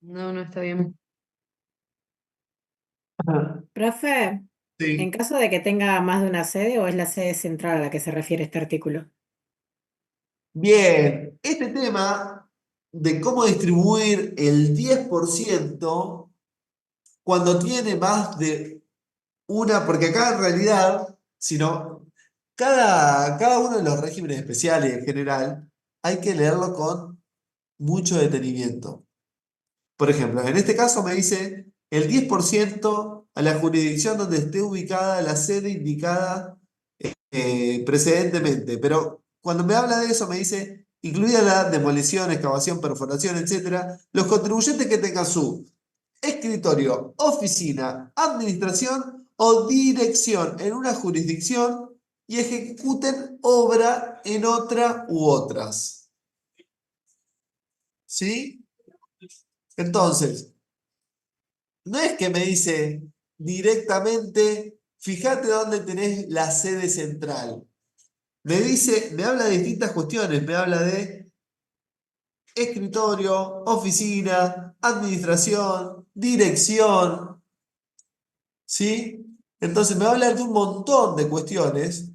No, no está bien. Ajá. Profe, en Sí. caso de que tenga más de una sede o es la sede central a la que se refiere este artículo. Bien, este tema de cómo distribuir el 10% cuando tiene más de una, porque acá en realidad, si no, cada uno de los regímenes especiales en general hay que leerlo con mucho detenimiento. Por ejemplo, en este caso me dice el 10% a la jurisdicción donde esté ubicada la sede indicada precedentemente, pero cuando me habla de eso me dice, incluida la demolición, excavación, perforación, etcétera, los contribuyentes que tengan su escritorio, oficina, administración o dirección en una jurisdicción y ejecuten obra en otra u otras. ¿Sí? Entonces, no es que me dice directamente, fíjate dónde tenés la sede central. Me dice, me habla de distintas cuestiones, me habla de escritorio, oficina, administración, dirección, ¿sí? Entonces me habla de un montón de cuestiones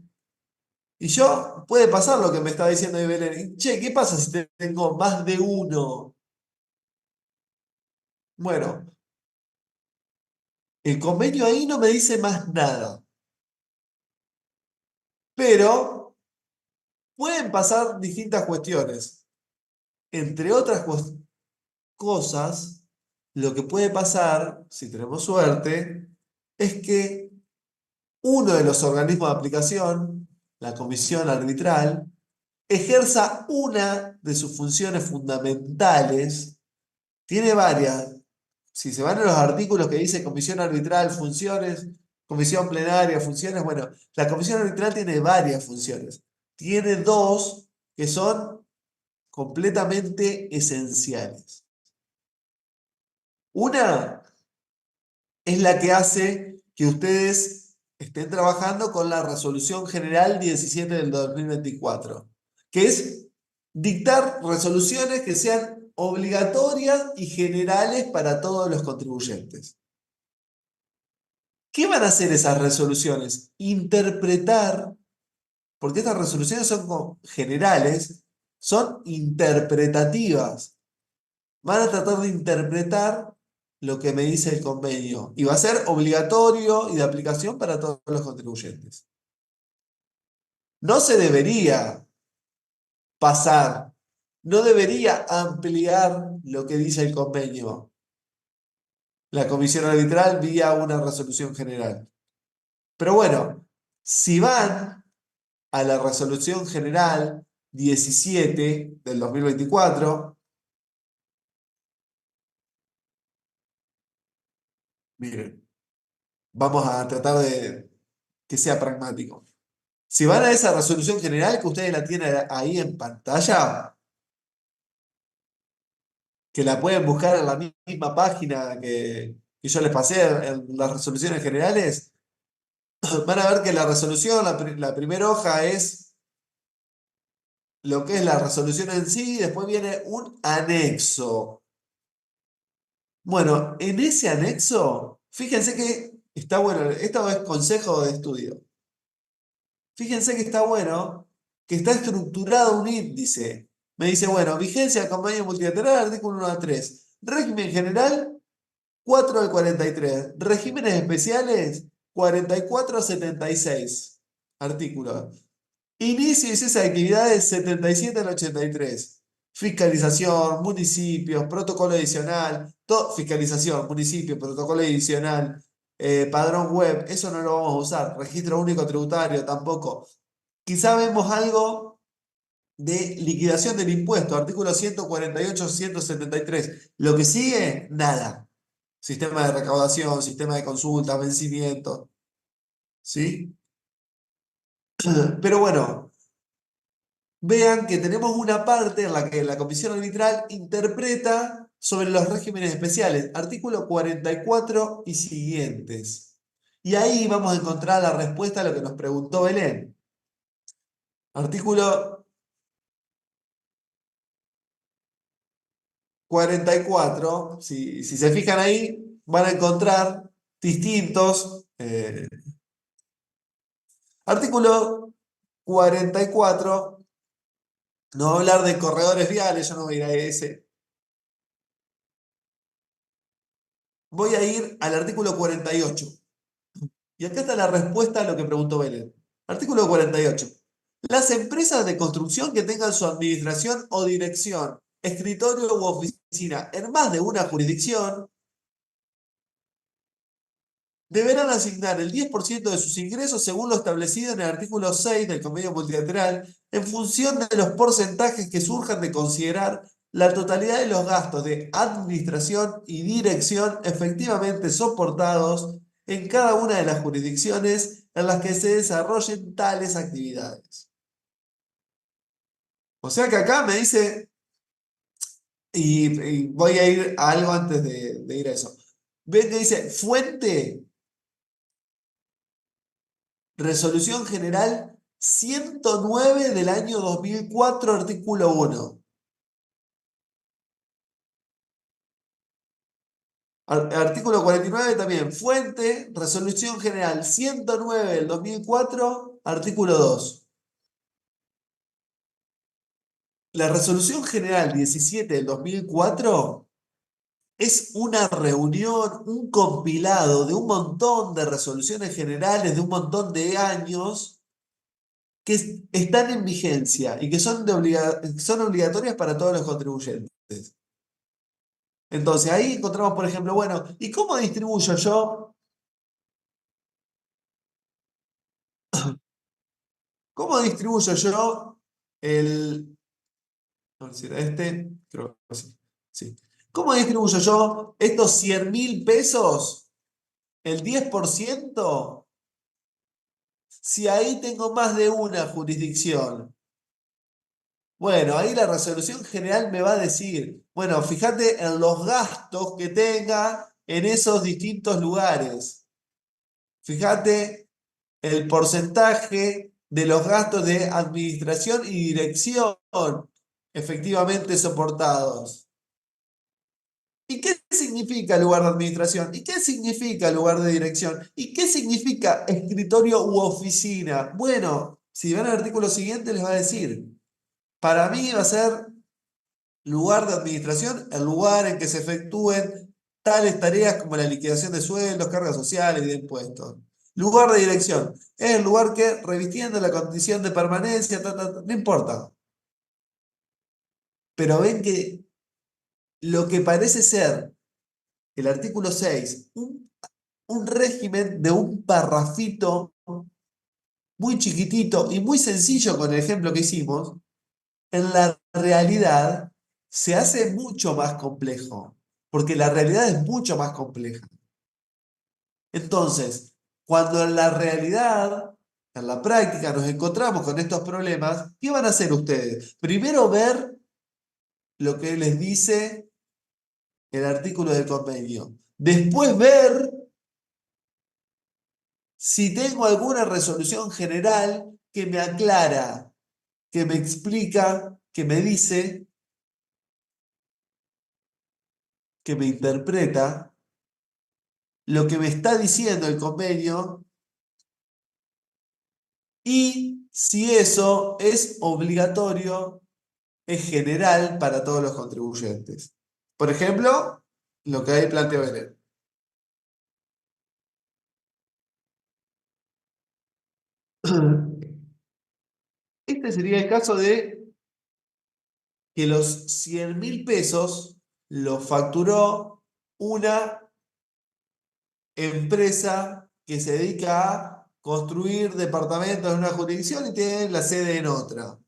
y yo puede pasar lo que me está diciendo ahí Belén. Che, ¿qué pasa si tengo más de uno? Bueno, el convenio ahí no me dice más nada, pero pueden pasar distintas cuestiones. Entre otras cosas, lo que puede pasar, si tenemos suerte, es que uno de los organismos de aplicación, la comisión arbitral, ejerza una de sus funciones fundamentales, tiene varias. Si se van a los artículos que dice comisión arbitral, funciones, comisión plenaria, funciones, bueno, la comisión arbitral tiene varias funciones. Tiene dos que son completamente esenciales. Una es la que hace que ustedes estén trabajando con la Resolución General 17 del 2024, que es dictar resoluciones que sean obligatorias y generales para todos los contribuyentes. ¿Qué van a hacer esas resoluciones? Interpretar, porque estas resoluciones son generales, son interpretativas. Van a tratar de interpretar lo que me dice el convenio y va a ser obligatorio y de aplicación para todos los contribuyentes. No se debería pasar, no debería ampliar lo que dice el convenio, la comisión arbitral vía una resolución general. Pero bueno, si van a la resolución general 17 del 2024, miren, vamos a tratar de que sea pragmático. Si van a esa resolución general que ustedes la tienen ahí en pantalla, que la pueden buscar en la misma página que yo les pasé en las resoluciones generales, van a ver que la resolución, la primera hoja es lo que es la resolución en sí, y después viene un anexo. Bueno, en ese anexo, fíjense que está bueno, esto es consejo de estudio. Fíjense que está bueno, que está estructurado un índice. Me dice, bueno, vigencia del convenio multilateral, artículo 1 a 3. Régimen general, 4 al 43. Regímenes especiales, 44 a 76. Artículo. Inicio y cese de actividades, 77 al 83. Fiscalización, municipios, protocolo adicional, fiscalización, municipio, protocolo adicional, padrón web, eso no lo vamos a usar. Registro único tributario, tampoco. Quizá vemos algo de liquidación del impuesto, artículo 148, 173. Lo que sigue, nada. Sistema de recaudación, sistema de consulta, vencimiento. ¿Sí? Pero bueno, vean que tenemos una parte en la que la comisión arbitral interpreta sobre los regímenes especiales, artículo 44 y siguientes. Y ahí vamos a encontrar la respuesta a lo que nos preguntó Belén. Artículo 44, si se fijan ahí, van a encontrar distintos. Artículo 44, no va a hablar de corredores viales, yo no voy a ir a ese. Voy a ir al artículo 48. Y acá está la respuesta a lo que preguntó Belén. Artículo 48. Las empresas de construcción que tengan su administración o dirección, escritorio u oficina en más de una jurisdicción, deberán asignar el 10% de sus ingresos según lo establecido en el artículo 6 del Convenio Multilateral en función de los porcentajes que surjan de considerar la totalidad de los gastos de administración y dirección efectivamente soportados en cada una de las jurisdicciones en las que se desarrollen tales actividades. O sea que acá me dice, y voy a ir a algo antes de ir a eso. Ven que dice fuente. Resolución General 109 del año 2004, artículo 1. Artículo 49 también. Fuente, Resolución General 109 del 2004, artículo 2. La Resolución General 17 del 2004 es una reunión, un compilado de un montón de resoluciones generales de un montón de años que están en vigencia y que son obligatorias para todos los contribuyentes. Entonces ahí encontramos, por ejemplo, bueno, ¿y cómo distribuyo yo? ¿Cómo distribuyo yo el... No sé si era este, creo que sí. Sí. ¿Cómo distribuyo yo estos 100.000 pesos, el 10%, si ahí tengo más de una jurisdicción? Bueno, ahí la resolución general me va a decir, bueno, fíjate en los gastos que tenga en esos distintos lugares. Fíjate el porcentaje de los gastos de administración y dirección efectivamente soportados. ¿Y qué significa lugar de administración? ¿Y qué significa lugar de dirección? ¿Y qué significa escritorio u oficina? Bueno, si ven el artículo siguiente les va a decir, para mí va a ser lugar de administración el lugar en que se efectúen tales tareas como la liquidación de sueldos, cargas sociales y de impuestos. Lugar de dirección es el lugar que, revistiendo la condición de permanencia, no importa. Pero ven que lo que parece ser el artículo 6, un régimen de un parrafito muy chiquitito y muy sencillo con el ejemplo que hicimos, en la realidad se hace mucho más complejo, porque la realidad es mucho más compleja. Entonces, cuando en la realidad, en la práctica, nos encontramos con estos problemas, ¿qué van a hacer ustedes? Primero ver lo que les dice el artículo del convenio. Después ver si tengo alguna resolución general que me aclara, que me explica, que me dice, que me interpreta lo que me está diciendo el convenio y si eso es obligatorio, es general para todos los contribuyentes. Por ejemplo, lo que ahí planteó Belén. Este sería el caso de que los 100.000 pesos los facturó una empresa que se dedica a construir departamentos en una jurisdicción y tiene la sede en otra.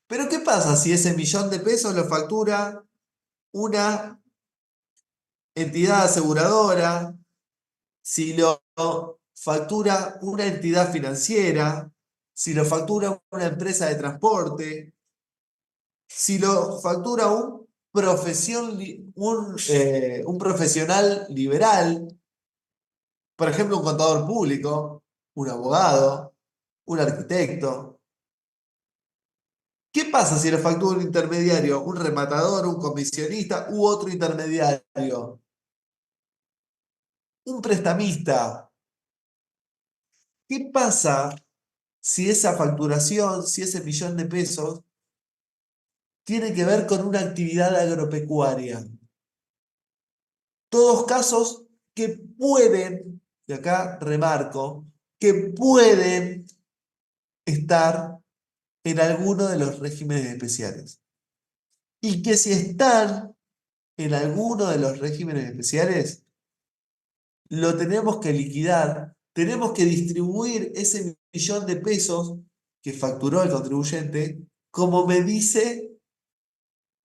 Pero ¿qué pasa si ese 1.000.000 de pesos lo factura una entidad aseguradora, si lo factura una entidad financiera, si lo factura una empresa de transporte, si lo factura un profesional liberal, por ejemplo, un contador público, un abogado, un arquitecto? ¿Qué pasa si lo factura un intermediario, un rematador, un comisionista u otro intermediario? Un prestamista. ¿Qué pasa si esa facturación, si ese millón de pesos tiene que ver con una actividad agropecuaria? Todos casos que pueden, y acá remarco, que pueden estar en alguno de los regímenes especiales. Y que si están en alguno de los regímenes especiales, lo tenemos que liquidar, tenemos que distribuir ese millón de pesos que facturó el contribuyente, como me dice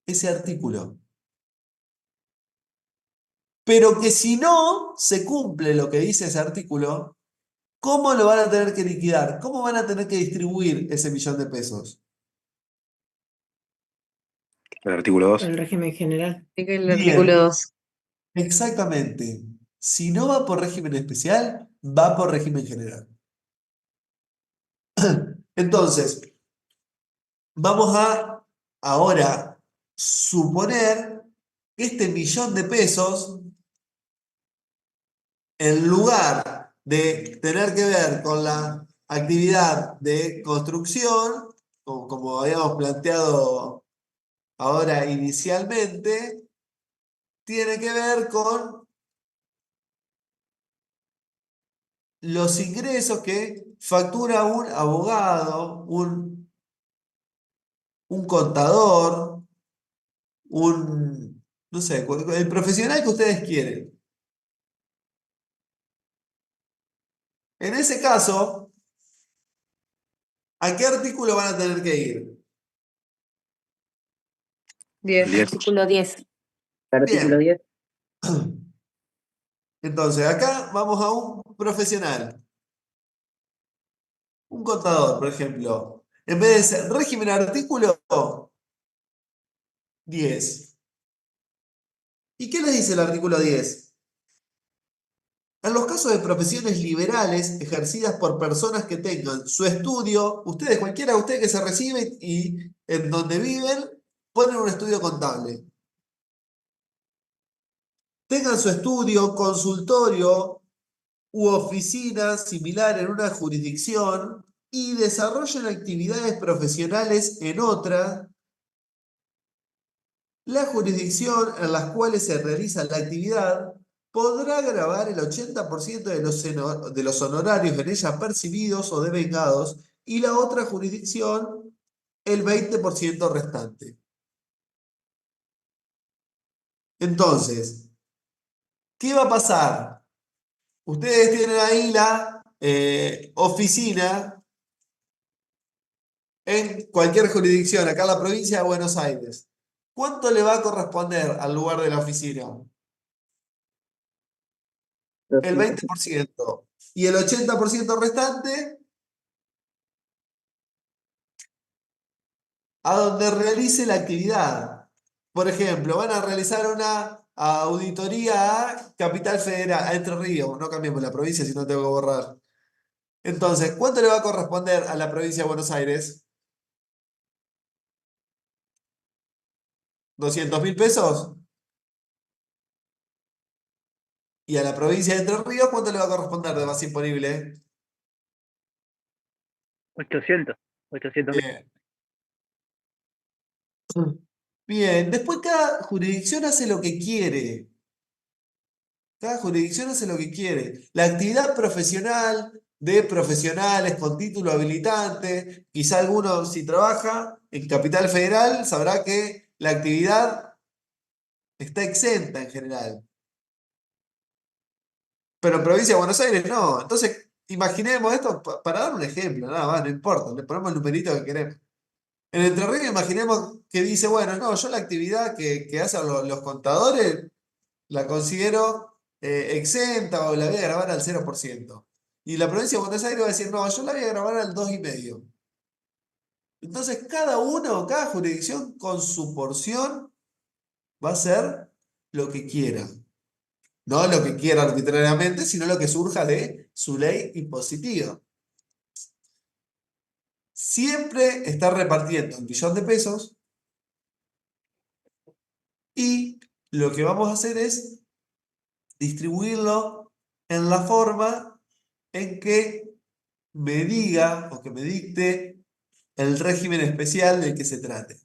ese artículo. Pero que si no se cumple lo que dice ese artículo, ¿cómo lo van a tener que liquidar? ¿Cómo van a tener que distribuir ese millón de pesos? El artículo Por 2. el régimen general. El artículo Bien, 2. exactamente. Si no va por régimen especial, va por régimen general. Entonces, vamos a ahora suponer que este millón de pesos, en lugar de tener que ver con la actividad de construcción, como habíamos planteado ahora inicialmente, tiene que ver con los ingresos que factura un abogado, un contador, no sé, el profesional que ustedes quieren. En ese caso, ¿a qué artículo van a tener que ir? 10. Artículo 10. Artículo Bien, 10. entonces acá vamos a un profesional, un contador, por ejemplo. En vez de ser régimen artículo 10. ¿Y qué les dice el artículo 10? En los casos de profesiones liberales ejercidas por personas que tengan su estudio, ustedes, cualquiera de ustedes que se recibe y en donde viven, ponen un estudio contable. Tengan su estudio, consultorio u oficina similar en una jurisdicción y desarrollen actividades profesionales en otra, la jurisdicción en las cuales se realiza la actividad podrá gravar el 80% de los honorarios en ella percibidos o devengados y la otra jurisdicción el 20% restante. Entonces, ¿qué va a pasar? Ustedes tienen ahí la oficina en cualquier jurisdicción, acá en la provincia de Buenos Aires. ¿Cuánto le va a corresponder al lugar de la oficina? El 20%. Y el 80% restante a donde realice la actividad. Por ejemplo, van a realizar una auditoría a Capital Federal, a Entre Ríos. No cambiemos la provincia si no tengo que borrar. Entonces, ¿cuánto le va a corresponder a la provincia de Buenos Aires? ¿200.000 pesos? ¿Y a la provincia de Entre Ríos cuánto le va a corresponder de base imponible? 800.000. Bien. Bien, después cada jurisdicción hace lo que quiere. Cada jurisdicción hace lo que quiere. La actividad profesional de profesionales con título habilitante, quizá alguno si trabaja en Capital Federal sabrá que la actividad está exenta en general. Pero en provincia de Buenos Aires no. Entonces, imaginemos esto para dar un ejemplo, nada más, no importa, le ponemos el numerito que queremos. En Entre Ríos imaginemos que dice, bueno, no, yo la actividad que hacen los contadores la considero exenta o la voy a grabar al 0%. Y la provincia de Buenos Aires va a decir, no, yo la voy a grabar al 2,5%. Entonces, cada uno, cada jurisdicción con su porción va a hacer lo que quiera. No lo que quiera arbitrariamente, sino lo que surja de su ley impositiva. siempre está repartiendo el millón de pesos y lo que vamos a hacer es distribuirlo en la forma en que me diga o que me dicte el régimen especial del que se trate.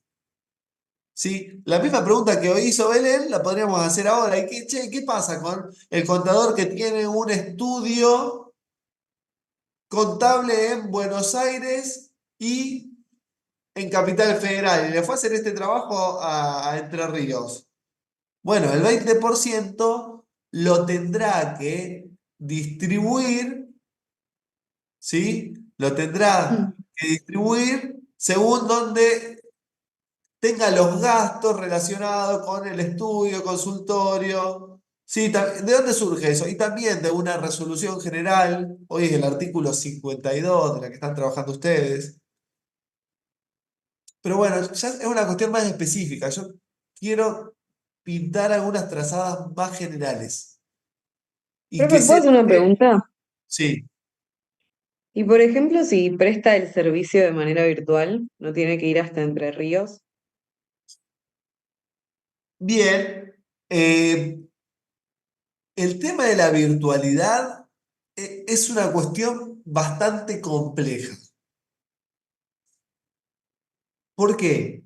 ¿Sí? La misma pregunta que hoy hizo Belén la podríamos hacer ahora. ¿Y qué pasa con el contador que tiene un estudio contable en Buenos Aires y en Capital Federal y le fue a hacer este trabajo a Entre Ríos? Bueno, el 20% lo tendrá que distribuir, ¿sí? Lo tendrá que distribuir según donde tenga los gastos relacionados con el estudio, consultorio. Sí, ¿de dónde surge eso? Y también de una resolución general, hoy es el artículo 52 de la que están trabajando ustedes. Pero bueno, ya es una cuestión más específica. Yo quiero pintar algunas trazadas más generales. Y que Profe, ¿puedo sea... hacer una pregunta? Sí, Y por ejemplo, si presta el servicio de manera virtual, no tiene que ir hasta Entre Ríos. bien. El tema de la virtualidad es una cuestión bastante compleja. ¿Por qué?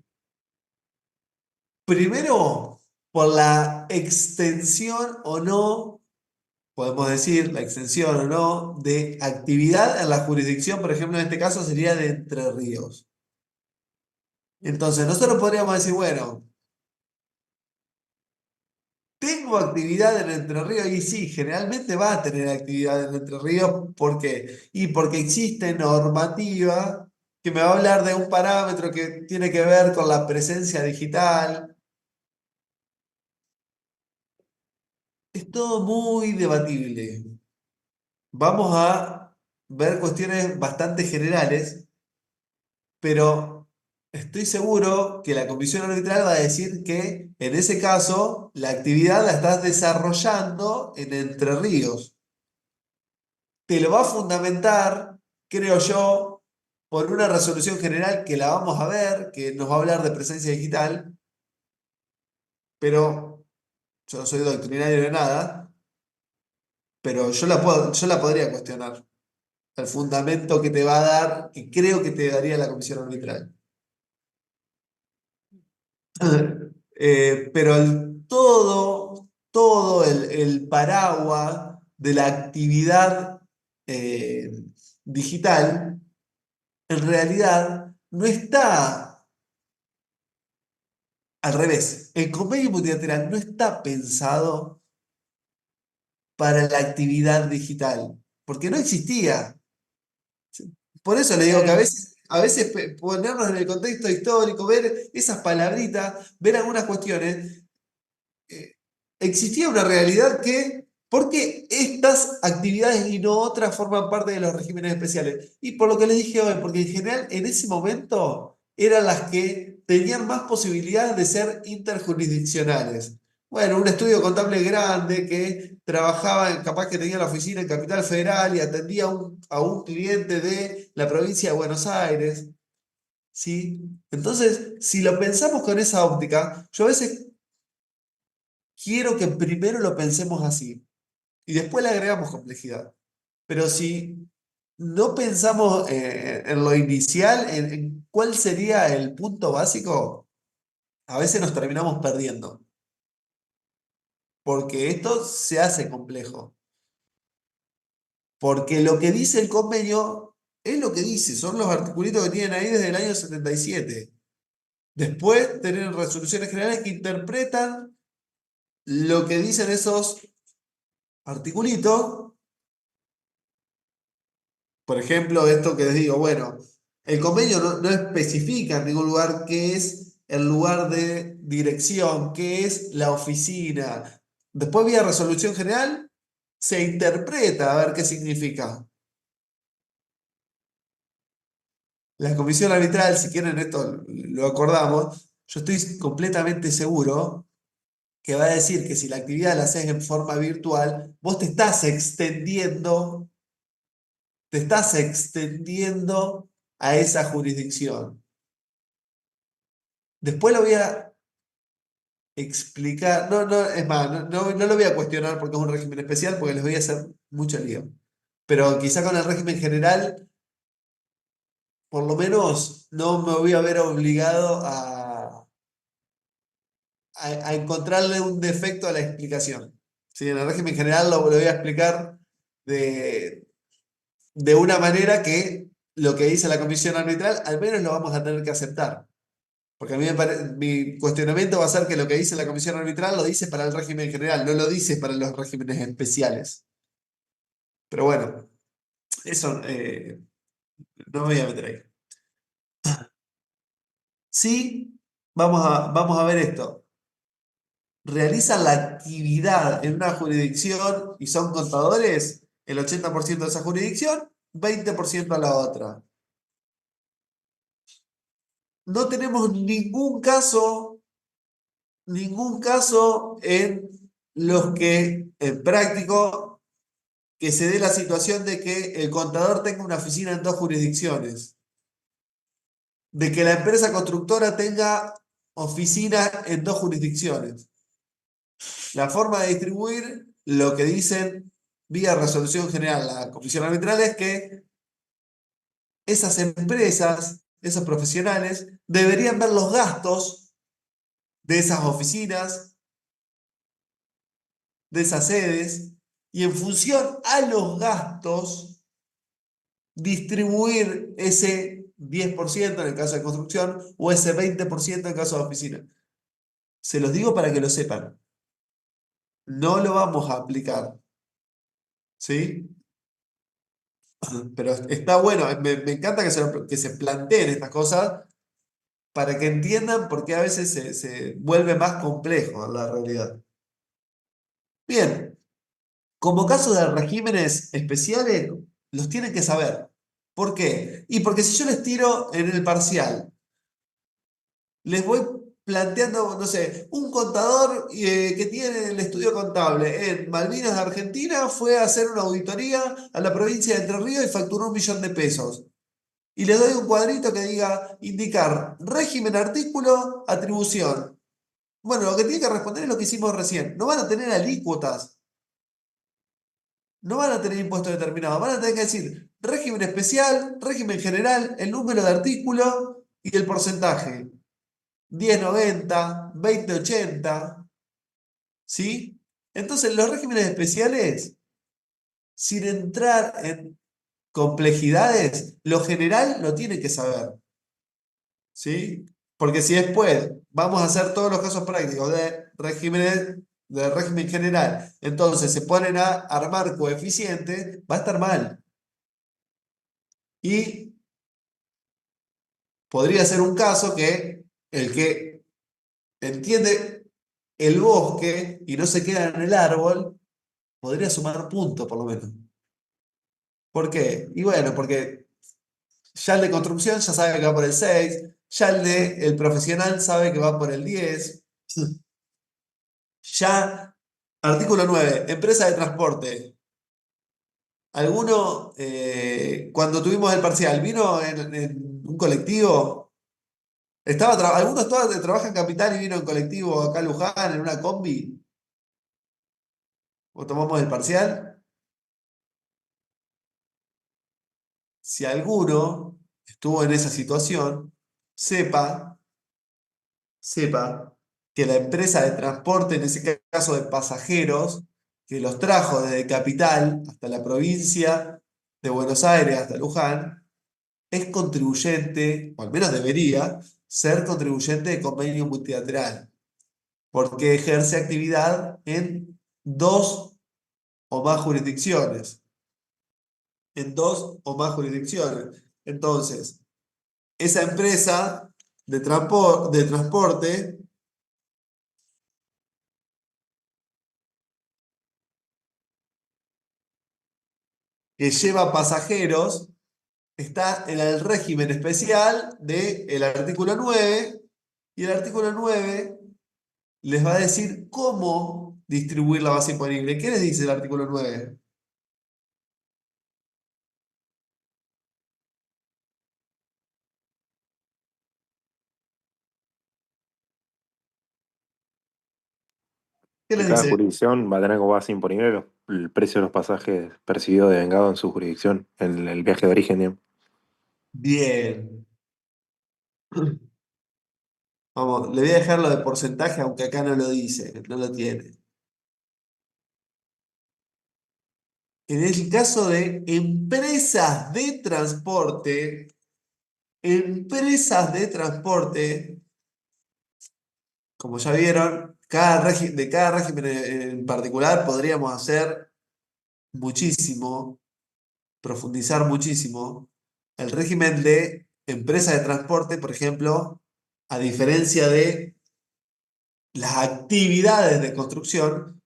Primero, por la extensión o no, podemos decir, la extensión o no, de actividad en la jurisdicción, por ejemplo, en este caso sería de Entre Ríos. Entonces, nosotros podríamos decir, bueno, tengo actividad en Entre Ríos y sí, generalmente va a tener actividad en Entre Ríos. ¿Por qué? Y porque existe normativa que me va a hablar de un parámetro que tiene que ver con la presencia digital. Es todo muy debatible. Vamos a ver cuestiones bastante generales, pero estoy seguro que la comisión arbitral va a decir que en ese caso la actividad la estás desarrollando en Entre Ríos. Te lo va a fundamentar, creo yo, por una resolución general que la vamos a ver, que nos va a hablar de presencia digital, pero yo no soy doctrinario de nada, pero yo la podría cuestionar. El fundamento que te va a dar, que creo que te daría la comisión arbitral. Pero todo el paraguas de la actividad eh, digital, en realidad no está al revés. El convenio multilateral no está pensado para la actividad digital, porque no existía. Por eso le digo que Claro. a veces ponernos en el contexto histórico, ver esas palabritas, ver algunas cuestiones, eh, existía una realidad que, ¿por qué estas actividades y no otras forman parte de los regímenes especiales? Y por lo que les dije hoy, porque en general en ese momento eran las que tenían más posibilidades de ser interjurisdiccionales. Bueno, un estudio contable grande que trabajaba, capaz que tenía la oficina en Capital Federal y atendía a un cliente de la provincia de Buenos Aires, ¿sí? Entonces, si lo pensamos con esa óptica, yo a veces quiero que primero lo pensemos así y después le agregamos complejidad. Pero si no pensamos en lo inicial, en cuál sería el punto básico, a veces nos terminamos perdiendo, porque esto se hace complejo. Porque lo que dice el convenio es lo que dice, son los articulitos que tienen ahí desde el año 77. Después tienen resoluciones generales que interpretan lo que dicen esos articulitos. Por ejemplo, esto que les digo, bueno, el convenio no especifica en ningún lugar qué es el lugar de dirección, qué es la oficina. Después, vía resolución general, se interpreta a ver qué significa. La comisión arbitral, si quieren esto lo acordamos, yo estoy completamente seguro que va a decir que si la actividad la haces en forma virtual, vos te estás extendiendo a esa jurisdicción. Después lo voy a explicar, es más, no lo voy a cuestionar porque es un régimen especial, porque les voy a hacer mucho lío. Pero quizá con el régimen general, por lo menos no me voy a ver obligado a encontrarle un defecto a la explicación. ¿Sí? En el régimen general lo voy a explicar de una manera que lo que dice la comisión arbitral, al menos lo vamos a tener que aceptar. Porque a mí mi cuestionamiento va a ser que lo que dice la comisión arbitral lo dice para el régimen general, no lo dice para los regímenes especiales. Pero bueno, eso no me voy a meter ahí. Sí, vamos a ver esto. Realizan la actividad en una jurisdicción y son contadores, el 80% de esa jurisdicción, 20% a la otra. No tenemos ningún caso en los que, en práctico, que se dé la situación de que el contador tenga una oficina en dos jurisdicciones, de que la empresa constructora tenga oficina en dos jurisdicciones. La forma de distribuir, lo que dicen vía resolución general la comisión arbitral, es que esas empresas, esos profesionales, deberían ver los gastos de esas oficinas, de esas sedes, y en función a los gastos, distribuir ese 10% en el caso de construcción o ese 20% en el caso de oficina. Se los digo para que lo sepan. No lo vamos a aplicar. ¿Sí? Pero está bueno, me encanta que se planteen estas cosas para que entiendan por qué a veces se vuelve más complejo en la realidad. Bien, como caso de regímenes especiales, los tienen que saber. ¿Por qué? Y porque si yo les tiro en el parcial, les voy planteando, no sé, un contador que tiene el estudio contable en Malvinas, Argentina, fue a hacer una auditoría a la provincia de Entre Ríos y facturó 1.000.000 de pesos. Y le doy un cuadrito que diga, indicar régimen, artículo, atribución. Bueno, lo que tiene que responder es lo que hicimos recién. No van a tener alícuotas. No van a tener impuestos determinados. Van a tener que decir régimen especial, régimen general, el número de artículo y el porcentaje. 10-90, 20-80. ¿Sí? Entonces, los regímenes especiales, sin entrar en complejidades, lo general lo tiene que saber. ¿Sí? Porque si después vamos a hacer todos los casos prácticos de régimen general, entonces se ponen a armar coeficientes, va a estar mal. Y podría ser un caso que el que entiende el bosque y no se queda en el árbol, podría sumar puntos por lo menos. ¿Por qué? Y bueno, porque ya el de construcción ya sabe que va por el 6, ya el profesional sabe que va por el 10. Ya, artículo 9, empresa de transporte. ¿Alguno, cuando tuvimos el parcial, vino en un colectivo? ¿Alguno trabaja en Capital y vino en colectivo acá a Luján, en una combi? ¿O tomamos el parcial? Si alguno estuvo en esa situación, sepa que la empresa de transporte, en ese caso de pasajeros, que los trajo desde Capital hasta la provincia de Buenos Aires, hasta Luján, es contribuyente, o al menos debería ser contribuyente de convenio multilateral, porque ejerce actividad en dos o más jurisdicciones. En dos o más jurisdicciones. Entonces, esa empresa de transporte que lleva pasajeros está en el régimen especial del artículo 9, y el artículo 9 les va a decir cómo distribuir la base imponible. ¿Qué les dice el artículo 9? ¿Qué Que les cada dice? jurisdicción va a tener como base imponible el precio de los pasajes percibidos de vengado en su jurisdicción, en el viaje de origen, digamos. Bien. Vamos, le voy a dejar lo de porcentaje, aunque acá no lo dice, no lo tiene. En el caso de empresas de transporte, como ya vieron, de cada régimen en particular podríamos hacer muchísimo, profundizar muchísimo. El régimen de empresa de transporte, por ejemplo, a diferencia de las actividades de construcción,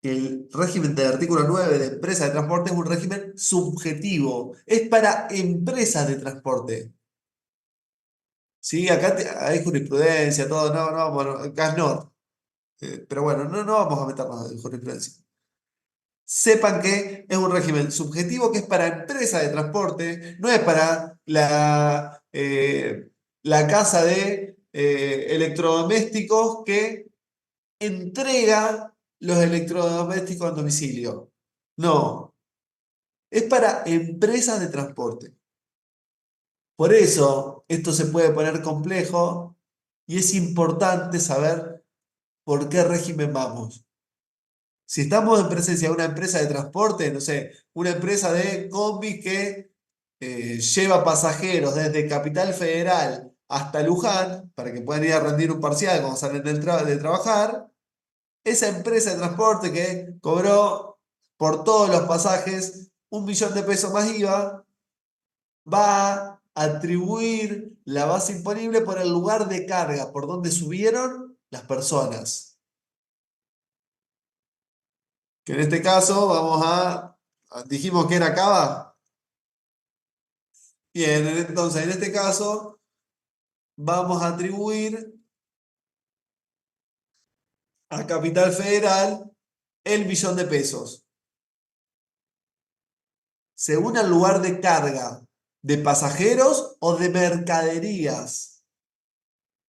el régimen del artículo 9 de empresa de transporte es un régimen subjetivo, es para empresas de transporte. Sí, acá hay jurisprudencia, todo, no, no, bueno, acá no. Pero bueno, no vamos a meternos en jurisprudencia. Sepan que es un régimen subjetivo que es para empresas de transporte, no es para la casa de electrodomésticos que entrega los electrodomésticos a domicilio. No, es para empresas de transporte. Por eso esto se puede poner complejo y es importante saber por qué régimen vamos. Si estamos en presencia de una empresa de transporte, no sé, una empresa de combi que lleva pasajeros desde Capital Federal hasta Luján para que puedan ir a rendir un parcial cuando salen de trabajar, esa empresa de transporte que cobró por todos los pasajes 1 millón de pesos más IVA, va a atribuir la base imponible por el lugar de carga, por donde subieron las personas. Que en este caso dijimos que era Cava. Bien, entonces en este caso vamos a atribuir a Capital Federal el 1 millón de pesos. Según el lugar de carga, de pasajeros o de mercaderías.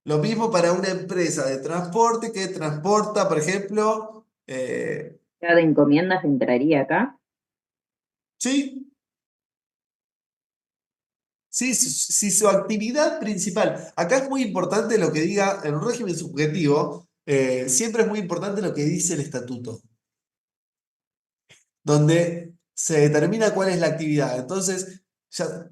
Lo mismo para una empresa de transporte que transporta, por ejemplo, ¿Cada encomienda se entraría acá? sí, sí, si su actividad principal, acá es muy importante lo que diga en un régimen subjetivo, siempre es muy importante lo que dice el estatuto, donde se determina cuál es la actividad. Entonces, ya,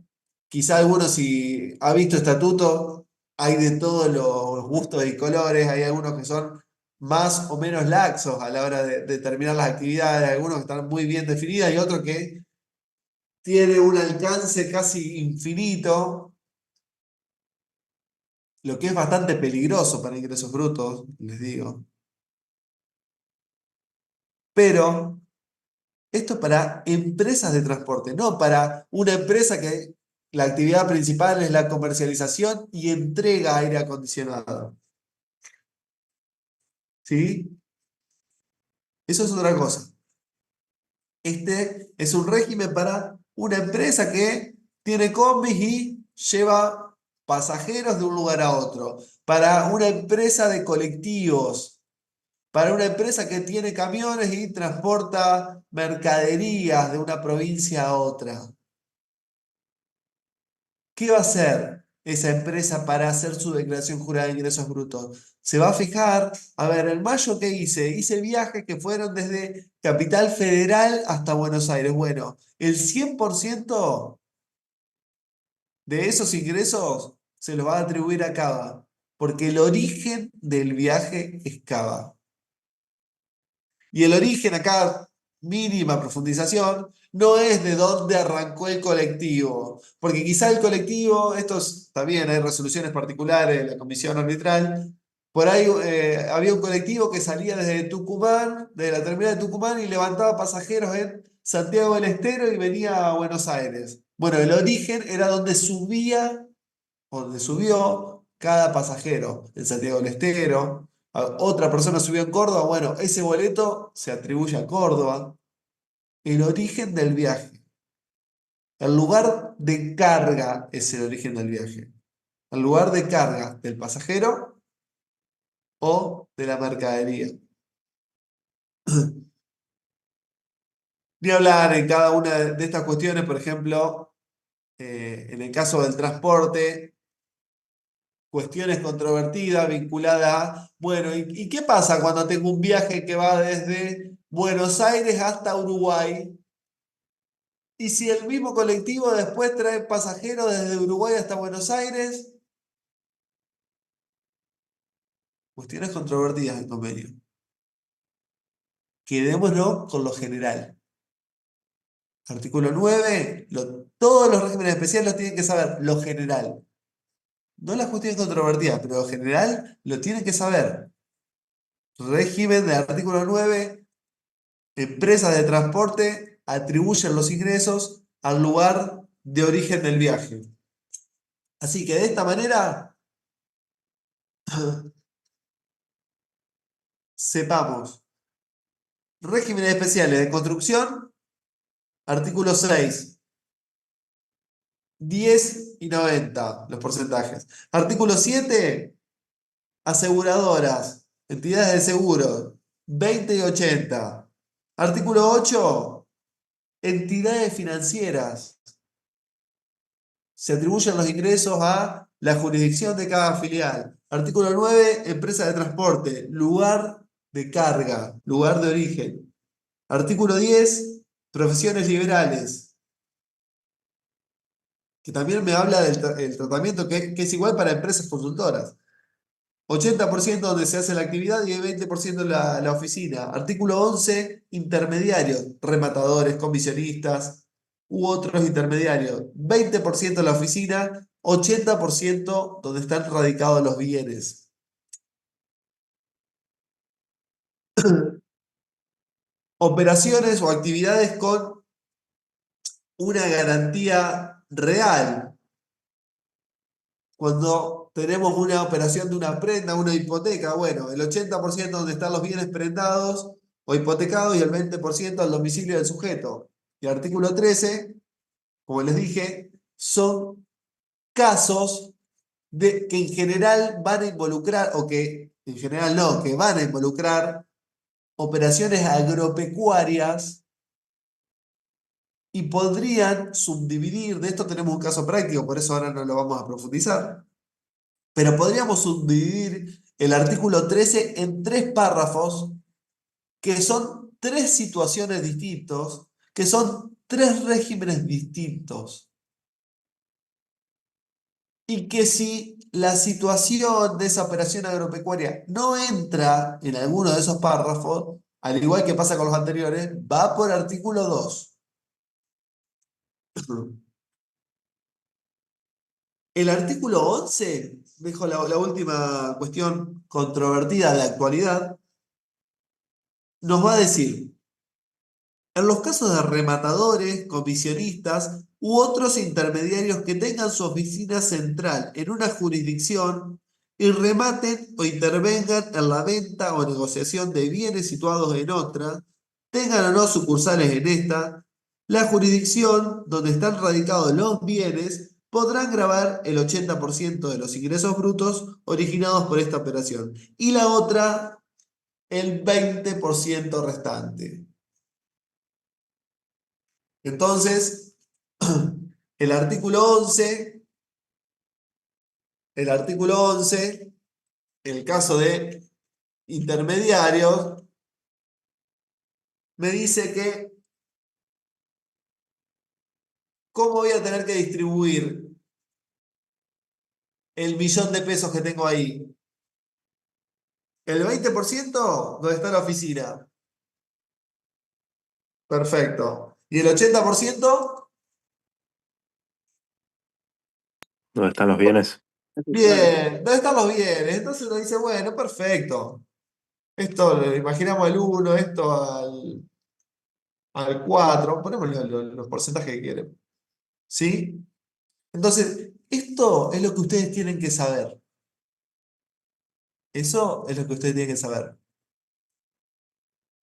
quizá alguno si ha visto estatuto, hay de todos los gustos y colores, hay algunos que son más o menos laxos a la hora de determinar las actividades, algunos que están muy bien definidas y otros que tienen un alcance casi infinito, lo que es bastante peligroso para ingresos brutos, les digo. Pero esto es para empresas de transporte, no para una empresa que la actividad principal es la comercialización y entrega aire acondicionado. ¿Sí? Eso es otra cosa. Este es un régimen para una empresa que tiene combis y lleva pasajeros de un lugar a otro. Para una empresa de colectivos. Para una empresa que tiene camiones y transporta mercaderías de una provincia a otra. ¿Qué va a hacer esa empresa para hacer su declaración jurada de ingresos brutos? Se va a fijar, a ver, en mayo, ¿qué hice? Hice viajes que fueron desde Capital Federal hasta Buenos Aires. Bueno, el 100% de esos ingresos se los va a atribuir a Cava, porque el origen del viaje es Cava. Y el origen acá, mínima profundización, no es de dónde arrancó el colectivo, porque quizá el colectivo, también hay resoluciones particulares de la comisión arbitral, por ahí había un colectivo que salía desde Tucumán, de la terminal de Tucumán, y levantaba pasajeros en Santiago del Estero y venía a Buenos Aires. Bueno, el origen era donde subió cada pasajero, en Santiago del Estero. Otra persona subió en Córdoba, bueno, ese boleto se atribuye a Córdoba. El origen del viaje. El lugar de carga es el origen del viaje. El lugar de carga del pasajero o de la mercadería. Ni hablar en cada una de estas cuestiones, por ejemplo, en el caso del transporte, cuestiones controvertidas vinculadas a, bueno, ¿y qué pasa cuando tengo un viaje que va desde Buenos Aires hasta Uruguay? Y si el mismo colectivo después trae pasajeros desde Uruguay hasta Buenos Aires, cuestiones controvertidas del convenio. Quedémonos con lo general. Artículo 9, todos los regímenes especiales lo tienen que saber, lo general. No las cuestiones controvertidas, pero lo general lo tienen que saber. Régimen del artículo 9, empresas de transporte atribuyen los ingresos al lugar de origen del viaje. Así que de esta manera, sepamos, regímenes especiales de construcción, artículo 6, 10 y 90, los porcentajes. Artículo 7, aseguradoras, entidades de seguro, 20 y 80. Artículo 8, entidades financieras. Se atribuyen los ingresos a la jurisdicción de cada filial. Artículo 9, empresa de transporte, lugar de carga, lugar de origen. Artículo 10, profesiones liberales, que también me habla del tratamiento que es igual para empresas consultoras. 80% donde se hace la actividad y el 20% la oficina. Artículo 11, intermediarios, rematadores, comisionistas u otros intermediarios. 20% la oficina, 80% donde están radicados los bienes. Operaciones o actividades con una garantía real. Cuando tenemos una operación de una prenda, una hipoteca, bueno, el 80% donde están los bienes prendados o hipotecados y el 20% al domicilio del sujeto. Y el artículo 13, como les dije, son casos que en general van a involucrar, o que en general no, que van a involucrar operaciones agropecuarias y podrían subdividir, de esto tenemos un caso práctico, por eso ahora no lo vamos a profundizar, pero podríamos subdividir el artículo 13 en 3 párrafos que son 3 situaciones distintas, que son 3 regímenes distintos. Y que si la situación de esa operación agropecuaria no entra en alguno de esos párrafos, al igual que pasa con los anteriores, va por artículo 2. El artículo 11, dejo la última cuestión controvertida de la actualidad, nos va a decir, en los casos de rematadores, comisionistas u otros intermediarios que tengan su oficina central en una jurisdicción y rematen o intervengan en la venta o negociación de bienes situados en otra, tengan o no sucursales en esta, la jurisdicción donde están radicados los bienes podrán gravar el 80% de los ingresos brutos originados por esta operación y la otra el 20% restante. Entonces, el artículo 11, el caso de intermediarios, me dice que ¿cómo voy a tener que distribuir el $1.000.000 que tengo ahí? El 20% donde está la oficina. Perfecto. ¿Y el 80%? ¿Dónde están los bienes? Bien, ¿dónde están los bienes? Entonces uno dice, bueno, perfecto. Esto lo imaginamos al 1, esto al 4, ponemos los porcentajes que quieren. ¿Sí? Entonces, esto es lo que ustedes tienen que saber. Eso es lo que ustedes tienen que saber.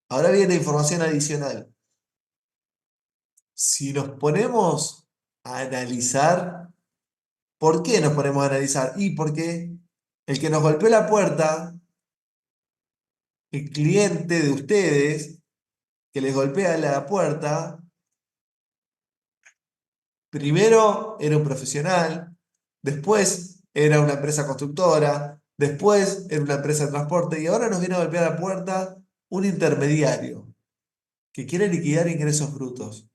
Ahora viene información adicional. Si nos ponemos a analizar, ¿por qué nos ponemos a analizar? Y porque el que nos golpeó la puerta el cliente de ustedes que les golpea la puerta, primero era un profesional, después era una empresa constructora, después era una empresa de transporte y ahora nos viene a golpear la puerta un intermediario que quiere liquidar ingresos brutos.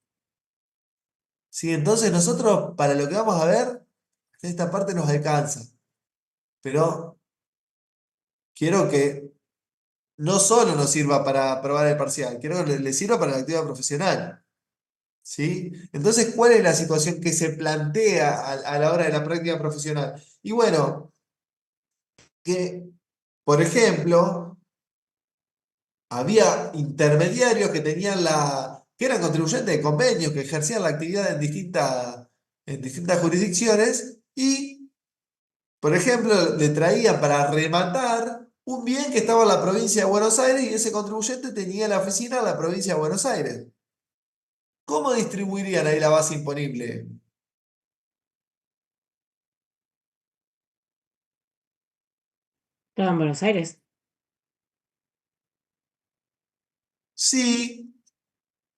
Sí, entonces nosotros, para lo que vamos a ver, esta parte nos alcanza, pero quiero que no solo nos sirva para aprobar el parcial, quiero que le sirva para la actividad profesional. ¿Sí? Entonces, ¿cuál es la situación que se plantea a la hora de la práctica profesional? Y bueno, que, por ejemplo, había intermediarios que tenían que eran contribuyentes de convenios, que ejercían la actividad en distintas jurisdicciones y, por ejemplo, le traían para rematar un bien que estaba en la provincia de Buenos Aires y ese contribuyente tenía la oficina en la provincia de Buenos Aires. ¿Cómo distribuirían ahí la base imponible? Todo en Buenos Aires. Sí,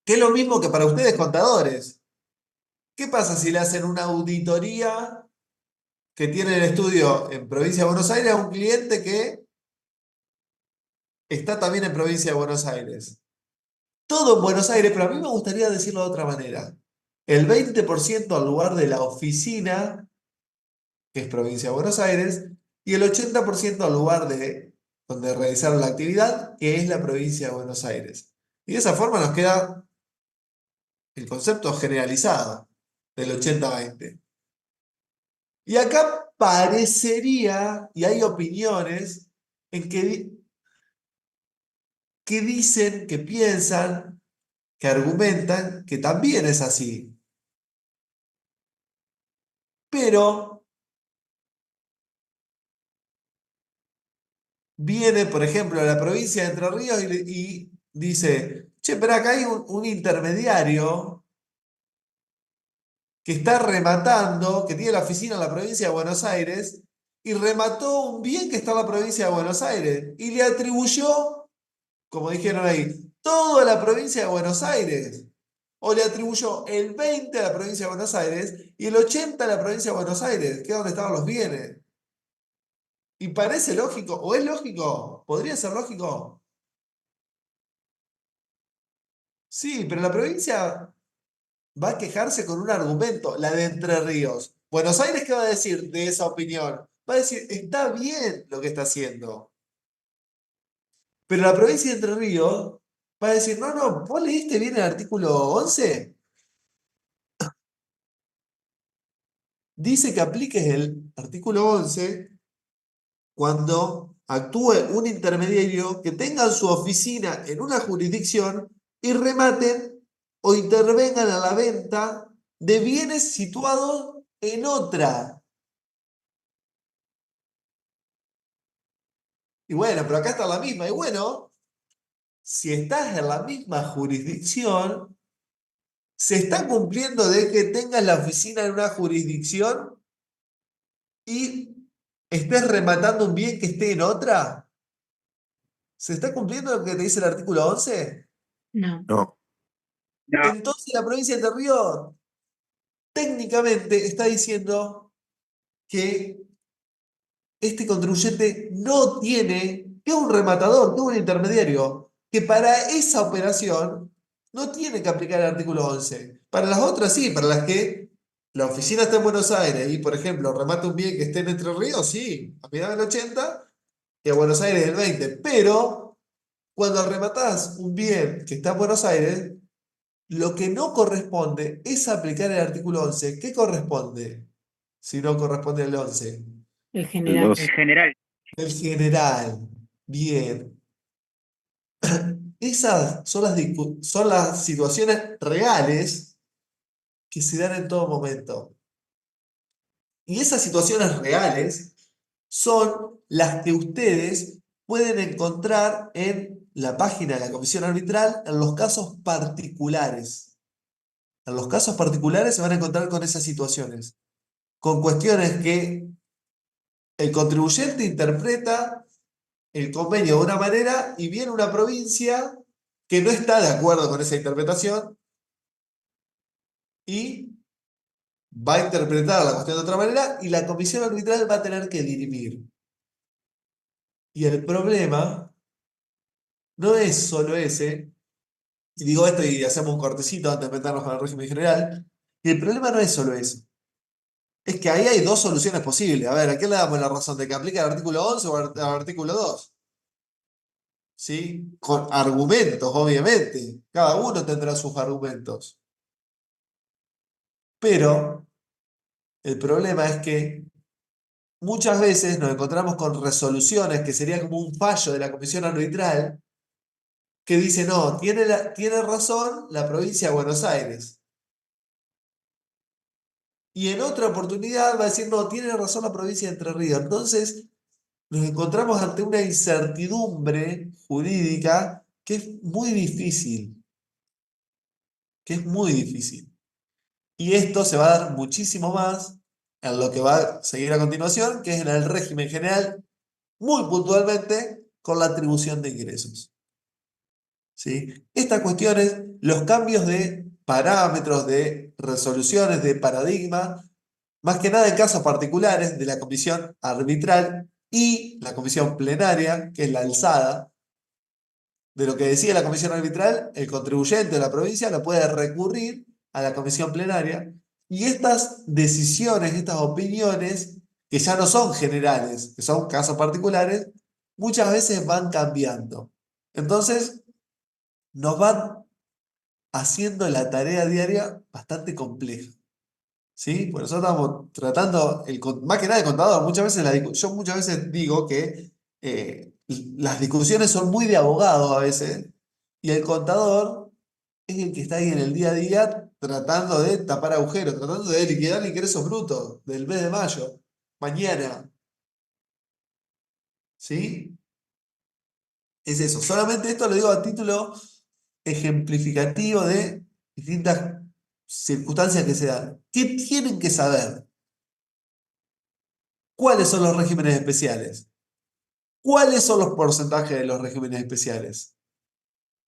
que es lo mismo que para ustedes contadores. ¿Qué pasa si le hacen una auditoría que tiene el estudio en provincia de Buenos Aires a un cliente que está también en provincia de Buenos Aires? Todo en Buenos Aires, pero a mí me gustaría decirlo de otra manera. El 20% al lugar de la oficina, que es provincia de Buenos Aires, y el 80% al lugar de donde realizaron la actividad, que es la provincia de Buenos Aires. Y de esa forma nos queda el concepto generalizado del 80-20. Y acá parecería, y hay opiniones en que dicen, que piensan, que argumentan que también es así. Pero viene, por ejemplo, a la provincia de Entre Ríos y dice, che, pero acá hay un intermediario que está rematando, que tiene la oficina en la provincia de Buenos Aires, y remató un bien que está en la provincia de Buenos Aires, y le atribuyó, como dijeron ahí, toda la provincia de Buenos Aires. O le atribuyó el 20 a la provincia de Buenos Aires y el 80 a la provincia de Buenos Aires, que es donde estaban los bienes. Y parece lógico, o es lógico, podría ser lógico. Sí, pero la provincia va a quejarse con un argumento, la de Entre Ríos. Buenos Aires, ¿qué va a decir de esa opinión? Va a decir, está bien lo que está haciendo. Pero la provincia de Entre Ríos va a decir, no, no, ¿vos leíste bien el artículo 11? Dice que apliques el artículo 11 cuando actúe un intermediario que tenga su oficina en una jurisdicción y rematen o intervengan a la venta de bienes situados en otra. Y bueno, pero acá está la misma. Y bueno, si estás en la misma jurisdicción, se está cumpliendo de que tengas la oficina en una jurisdicción y estés rematando un bien que esté en otra. ¿Se está cumpliendo lo que te dice el artículo 11? No. No, Entonces la provincia de Entre Ríos técnicamente está diciendo que este contribuyente no tiene, que es un rematador, que es un intermediario, que para esa operación no tiene que aplicar el artículo 11. Para las otras sí, para las que la oficina está en Buenos Aires y, por ejemplo, remata un bien que esté en Entre Ríos, sí, a medida del 80 y a Buenos Aires el 20. Pero cuando rematás un bien que está en Buenos Aires, lo que no corresponde es aplicar el artículo 11. ¿Qué corresponde si no corresponde el 11? El el general. 2. El general. Bien. Esas son las situaciones reales que se dan en todo momento. Y esas situaciones reales son las que ustedes pueden encontrar en la página de la Comisión Arbitral en los casos particulares. En los casos particulares se van a encontrar con esas situaciones, con cuestiones que el contribuyente interpreta el convenio de una manera y viene una provincia que no está de acuerdo con esa interpretación y va a interpretar la cuestión de otra manera y la comisión arbitral va a tener que dirimir. Y el problema no es solo ese, y digo esto y hacemos un cortecito antes de meternos con el régimen general, y el problema no es solo eso. Es que ahí hay dos soluciones posibles. A ver, ¿a quién le damos la razón de que aplica el artículo 11 o el artículo 2? ¿Sí? Con argumentos, obviamente. Cada uno tendrá sus argumentos. Pero el problema es que muchas veces nos encontramos con resoluciones que sería como un fallo de la comisión arbitral que dice, no, tiene razón la provincia de Buenos Aires. Y en otra oportunidad va a decir, no, tiene razón la provincia de Entre Ríos. Entonces nos encontramos ante una incertidumbre jurídica que es muy difícil, que es muy difícil. Y esto se va a dar muchísimo más en lo que va a seguir a continuación, que es en el régimen general, muy puntualmente con la atribución de ingresos. ¿Sí? Estas cuestiones, los cambios de parámetros, de resoluciones, de paradigma, más que nada en casos particulares de la comisión arbitral y la comisión plenaria, que es la alzada de lo que decía la comisión arbitral, el contribuyente de la provincia lo puede recurrir a la comisión plenaria y estas decisiones, estas opiniones, que ya no son generales, que son casos particulares, muchas veces van cambiando. Entonces, nos van haciendo la tarea diaria bastante compleja. ¿Sí? Por eso estamos tratando, más que nada el contador, muchas veces yo muchas veces digo que las discusiones son muy de abogados a veces, y el contador es el que está ahí en el día a día tratando de tapar agujeros, tratando de liquidar ingresos brutos del mes de mayo, mañana. ¿Sí? Es eso. Solamente esto lo digo a título ejemplificativo de distintas circunstancias que se dan. ¿Qué tienen que saber? ¿Cuáles son los regímenes especiales? ¿Cuáles son los porcentajes de los regímenes especiales?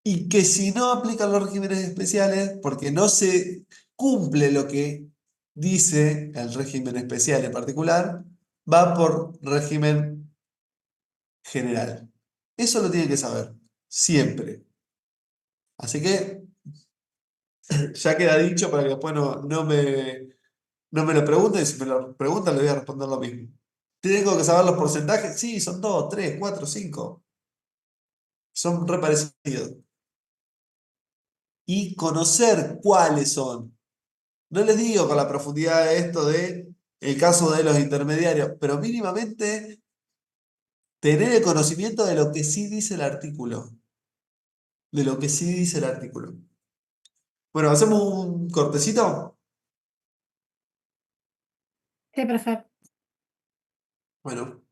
Y que si no aplican los regímenes especiales, porque no se cumple lo que dice el régimen especial en particular, va por régimen general. Eso lo tienen que saber, siempre. Así que ya queda dicho para que después no me lo pregunten, y si me lo preguntan le voy a responder lo mismo. ¿Tengo que saber los porcentajes? Sí, son 2, 3, 4, 5. Son re parecidos. Y conocer cuáles son. No les digo con la profundidad de esto de el caso de los intermediarios, pero mínimamente tener el conocimiento de lo que sí dice el artículo. De lo que sí dice el artículo. Bueno, hacemos un cortecito. Sí, perfecto. Bueno,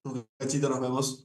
un cachito nos vemos.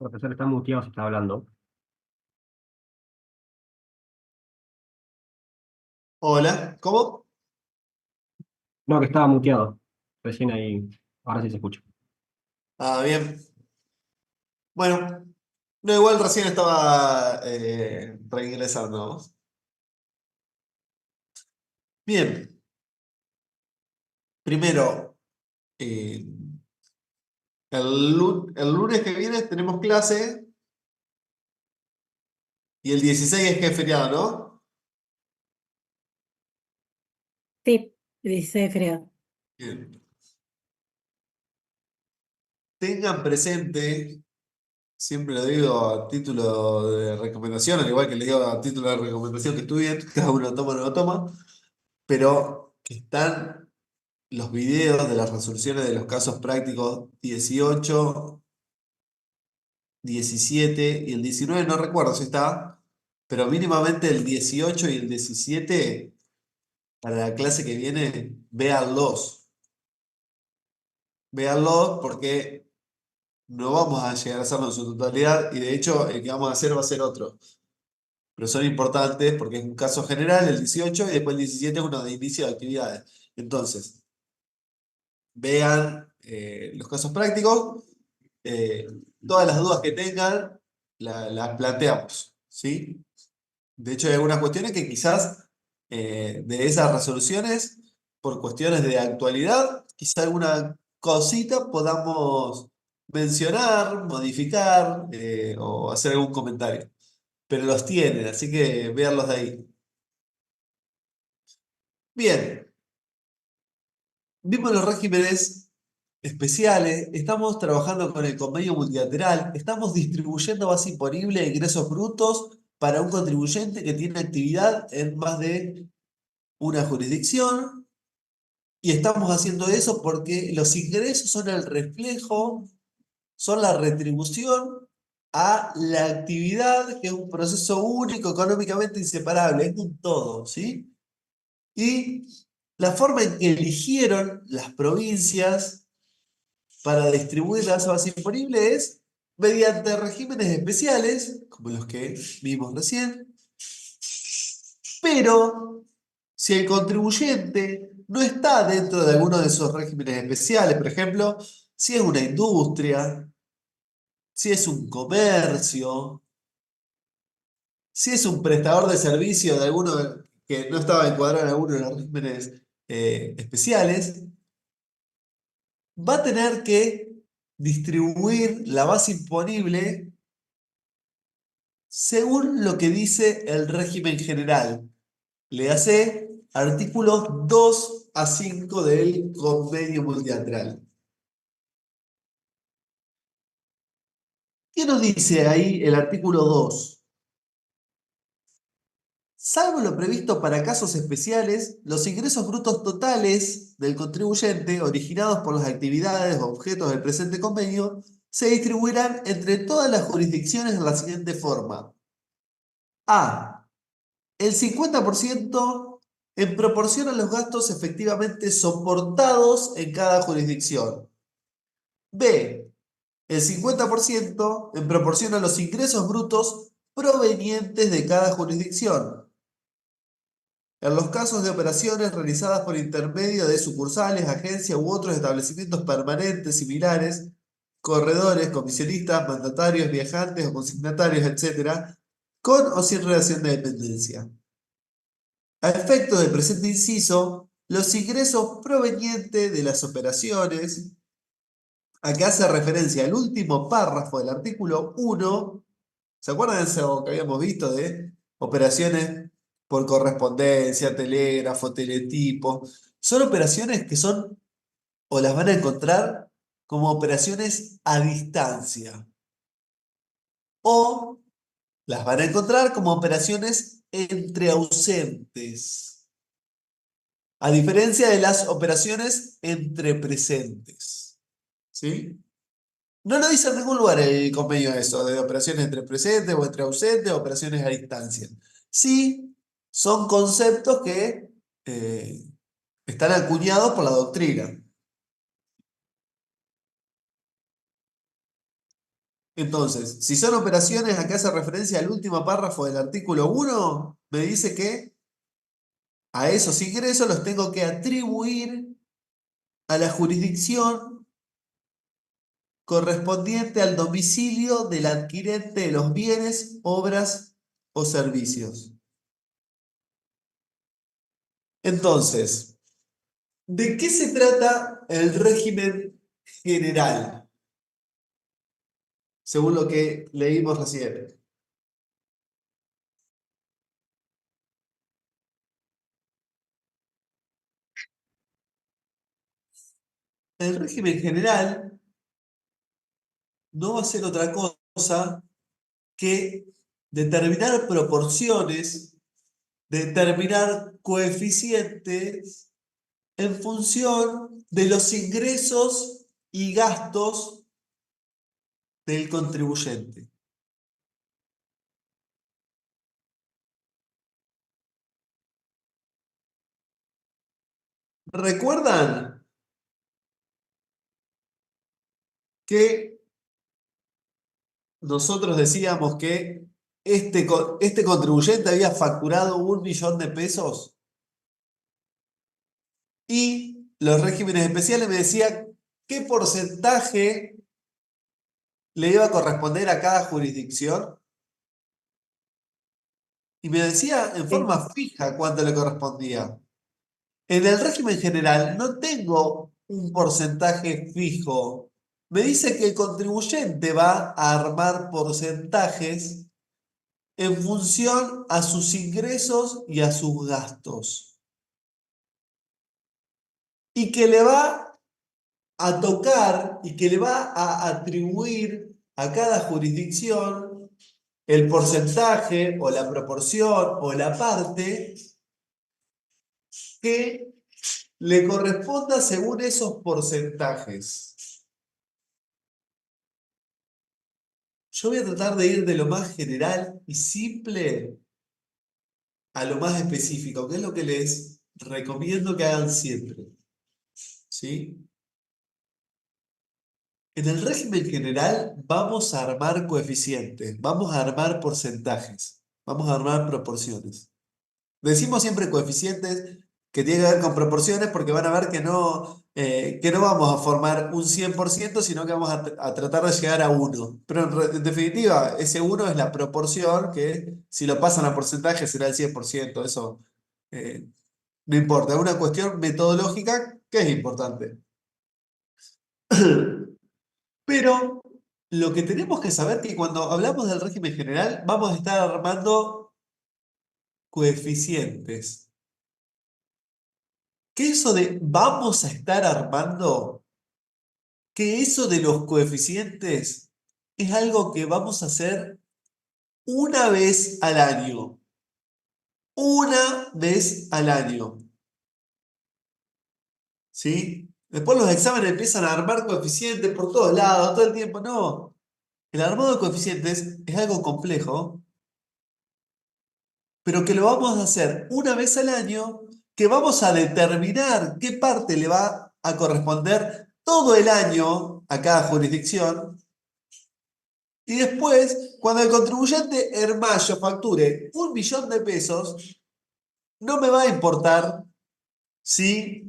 Profesor, está muteado si está hablando. Hola, ¿cómo? No, que estaba muteado. Recién ahí, ahora sí se escucha. Ah, bien. Bueno, no, igual recién estaba reingresando, ¿no? Bien, primero, eh, el lunes que viene tenemos clase y el 16 es que es feriado, ¿no? Sí, el 16 de feriado. Bien. Tengan presente, siempre lo digo a título de recomendación, al igual que les digo a título de recomendación que estudien, cada uno toma o no lo toma, pero que están los videos de las resoluciones de los casos prácticos 18, 17 y el 19 no recuerdo si está, pero mínimamente el 18 y el 17 para la clase que viene, véanlos. Véanlos porque no vamos a llegar a hacerlo en su totalidad y de hecho el que vamos a hacer va a ser otro. Pero son importantes porque es un caso general, el 18 y después el 17 es uno de inicio de actividades. Entonces, vean los casos prácticos, eh, todas las dudas que tengan, las planteamos, ¿sí? De hecho, hay algunas cuestiones que quizás de esas resoluciones, por cuestiones de actualidad, quizá alguna cosita podamos mencionar, modificar o hacer algún comentario. Pero los tienen, así que véanlos de ahí. Bien, vimos los regímenes especiales, estamos trabajando con el convenio multilateral, estamos distribuyendo base imponible de ingresos brutos para un contribuyente que tiene actividad en más de una jurisdicción y estamos haciendo eso porque los ingresos son el reflejo, son la retribución a la actividad, que es un proceso único, económicamente inseparable, es un todo, ¿sí? Y la forma en que eligieron las provincias para distribuir la base imponible es mediante regímenes especiales, como los que vimos recién, pero si el contribuyente no está dentro de alguno de esos regímenes especiales, por ejemplo, si es una industria, si es un comercio, si es un prestador de servicio de alguno que no estaba encuadrado en alguno de los regímenes especiales, va a tener que distribuir la base imponible según lo que dice el régimen general. Le hace artículos 2 a 5 del Convenio Multilateral. ¿Qué nos dice ahí el artículo 2? Salvo lo previsto para casos especiales, los ingresos brutos totales del contribuyente, originados por las actividades o objetos del presente convenio, se distribuirán entre todas las jurisdicciones de la siguiente forma. A. El 50% en proporción a los gastos efectivamente soportados en cada jurisdicción. B. El 50% en proporción a los ingresos brutos provenientes de cada jurisdicción. En los casos de operaciones realizadas por intermedio de sucursales, agencias u otros establecimientos permanentes similares, corredores, comisionistas, mandatarios, viajantes o consignatarios, etc., con o sin relación de dependencia. A efectos del presente inciso, los ingresos provenientes de las operaciones, a que hace referencia el último párrafo del artículo 1, ¿se acuerdan de eso que habíamos visto de operaciones por correspondencia, telégrafo, teletipo? Son operaciones que son, o las van a encontrar como operaciones a distancia, o las van a encontrar como operaciones entre ausentes, a diferencia de las operaciones entre presentes. ¿Sí? No lo dice en ningún lugar el convenio eso, de operaciones entre presentes o entre ausentes, o operaciones a distancia. Sí, son conceptos que están acuñados por la doctrina. Entonces, si son operaciones, acá hace referencia al último párrafo del artículo 1, me dice que a esos ingresos los tengo que atribuir a la jurisdicción correspondiente al domicilio del adquirente de los bienes, obras o servicios. Entonces, ¿de qué se trata el régimen general? Según lo que leímos recién. El régimen general no va a ser otra cosa que determinar proporciones, determinar coeficientes en función de los ingresos y gastos del contribuyente. ¿Recuerdan que nosotros decíamos que este contribuyente había facturado 1.000.000 de pesos? Y los regímenes especiales me decían qué porcentaje le iba a corresponder a cada jurisdicción. Y me decía en Sí. forma fija cuánto le correspondía. En el régimen general no tengo un porcentaje fijo. Me dice que el contribuyente va a armar porcentajes en función a sus ingresos y a sus gastos. Y que le va a tocar y que le va a atribuir a cada jurisdicción el porcentaje o la proporción o la parte que le corresponda según esos porcentajes. Yo voy a tratar de ir de lo más general y simple a lo más específico, que es lo que les recomiendo que hagan siempre. ¿Sí? En el régimen general vamos a armar coeficientes, vamos a armar porcentajes, vamos a armar proporciones. Decimos siempre coeficientes que tienen que ver con proporciones porque van a ver que no vamos a formar un 100%, sino que vamos a tratar de llegar a 1. Pero en definitiva, ese 1 es la proporción que si lo pasan a porcentaje será el 100%. Eso eh, no importa. Es una cuestión metodológica que es importante. Pero lo que tenemos que saber es que cuando hablamos del régimen general vamos a estar armando coeficientes. Que eso de vamos a estar armando, que eso de los coeficientes es algo que vamos a hacer una vez al año. Una vez al año. ¿Sí? Después los exámenes empiezan a armar coeficientes por todos lados, todo el tiempo. No. El armado de coeficientes es algo complejo, pero que lo vamos a hacer una vez al año, que vamos a determinar qué parte le va a corresponder todo el año a cada jurisdicción. Y después, cuando el contribuyente en mayo facture 1.000.000 de pesos, no me va a importar si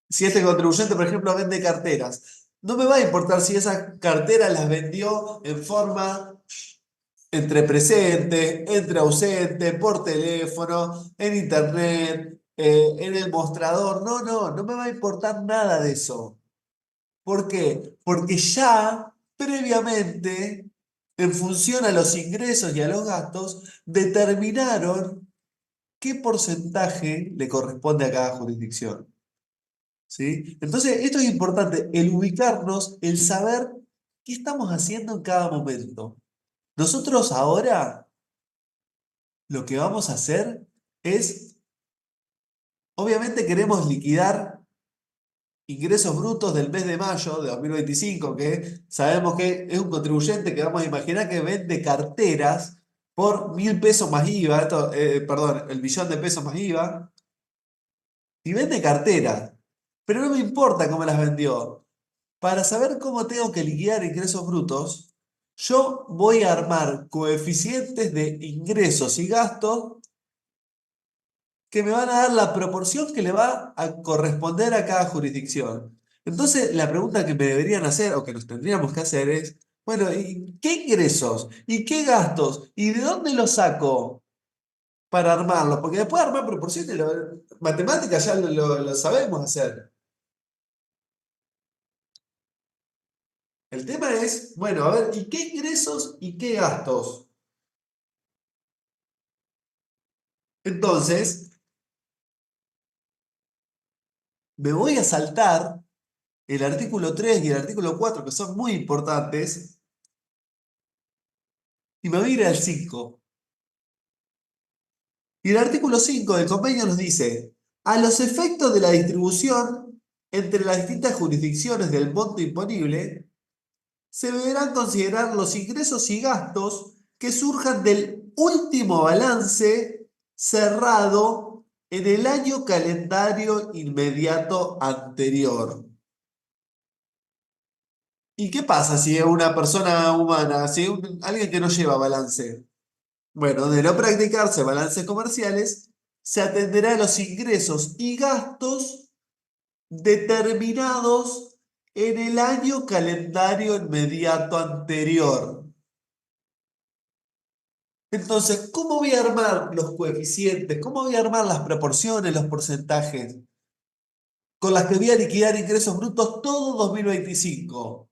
este contribuyente, por ejemplo, vende carteras. No me va a importar si esas carteras las vendió en forma entre presente, entre ausente, por teléfono, en internet, en el mostrador. No me va a importar nada de eso. ¿Por qué? Porque ya previamente, en función a los ingresos y a los gastos, determinaron qué porcentaje le corresponde a cada jurisdicción. ¿Sí? Entonces, esto es importante, el ubicarnos, el saber qué estamos haciendo en cada momento. Nosotros ahora lo que vamos a hacer es, obviamente queremos liquidar ingresos brutos del mes de mayo de 2025, que sabemos que es un contribuyente que vamos a imaginar que vende carteras por 1.000 pesos más IVA, perdón, el 1.000.000 de pesos más IVA, y vende carteras, pero no me importa cómo las vendió. Para saber cómo tengo que liquidar ingresos brutos, yo voy a armar coeficientes de ingresos y gastos que me van a dar la proporción que le va a corresponder a cada jurisdicción. Entonces, la pregunta que me deberían hacer, o que nos tendríamos que hacer es, bueno, ¿y qué ingresos? ¿Y qué gastos? ¿Y de dónde los saco para armarlos? Porque después armar proporciones, matemáticas ya lo sabemos hacer. El tema es, bueno, a ver, ¿y qué ingresos y qué gastos? Entonces, me voy a saltar el artículo 3 y el artículo 4, que son muy importantes, y me voy a ir al 5. Y el artículo 5 del convenio nos dice, a los efectos de la distribución entre las distintas jurisdicciones del monto imponible, se deberán considerar los ingresos y gastos que surjan del último balance cerrado en el año calendario inmediato anterior. ¿Y qué pasa si es una persona humana, si es alguien que no lleva balance? Bueno, de no practicarse balances comerciales, se atenderá a los ingresos y gastos determinados en el año calendario inmediato anterior. Entonces, ¿cómo voy a armar los coeficientes? ¿Cómo voy a armar las proporciones, los porcentajes con las que voy a liquidar ingresos brutos todo 2025?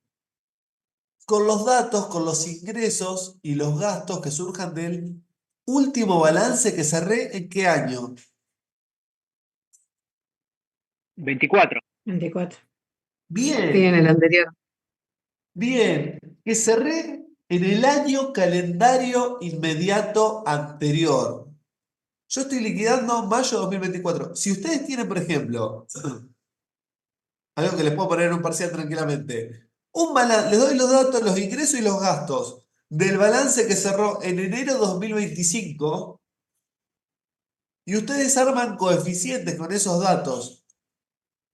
Con los datos, con los ingresos y los gastos que surjan del último balance que cerré ¿en qué año? 24. 24. Sí, en Bien, el anterior. bien. Que cerré en el año calendario inmediato anterior. Yo estoy liquidando mayo de 2024. Si ustedes tienen, por ejemplo, algo que les puedo poner en un parcial tranquilamente, les doy los datos, los ingresos y los gastos del balance que cerró en enero 2025 y ustedes arman coeficientes con esos datos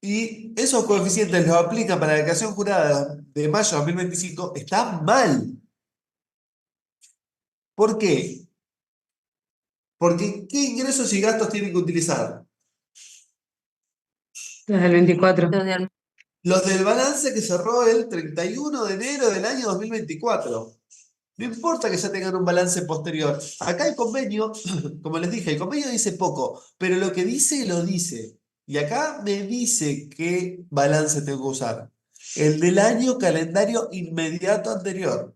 y esos coeficientes los aplican para la declaración jurada de mayo de 2025, está mal. ¿Por qué? Porque ¿qué ingresos y gastos tienen que utilizar? Desde el 24. Los del balance que cerró el 31 de enero del año 2024. No importa que ya tengan un balance posterior. Acá el convenio, como les dije, el convenio dice poco, pero lo que dice lo dice. Y acá me dice qué balance tengo que usar. El del año calendario inmediato anterior.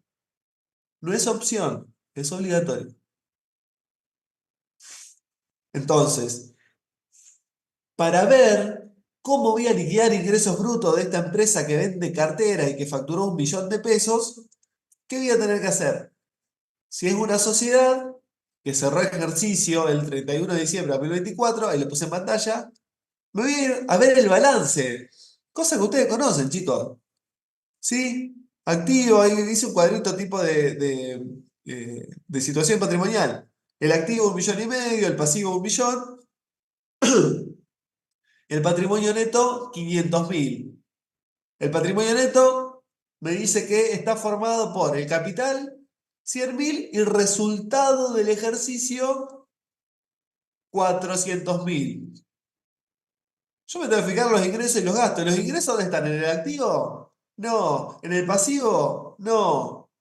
No es opción, es obligatorio. Entonces, para ver cómo voy a liquidar ingresos brutos de esta empresa que vende carteras y que facturó 1.000.000 de pesos, ¿qué voy a tener que hacer? Si es una sociedad que cerró ejercicio el 31 de diciembre de 2024, ahí lo puse en pantalla, me voy a ir a ver el balance. Cosa que ustedes conocen, chicos. ¿Sí? Activo, ahí hice un cuadrito tipo de situación patrimonial. El activo 1,5 millones, el pasivo 1.000.000, el patrimonio neto 500.000. El patrimonio neto me dice que está formado por el capital 100.000 y resultado del ejercicio 400.000. Yo me tengo que fijar los ingresos y los gastos. ¿Los ingresos dónde están? ¿En el activo? No. ¿En el pasivo? No.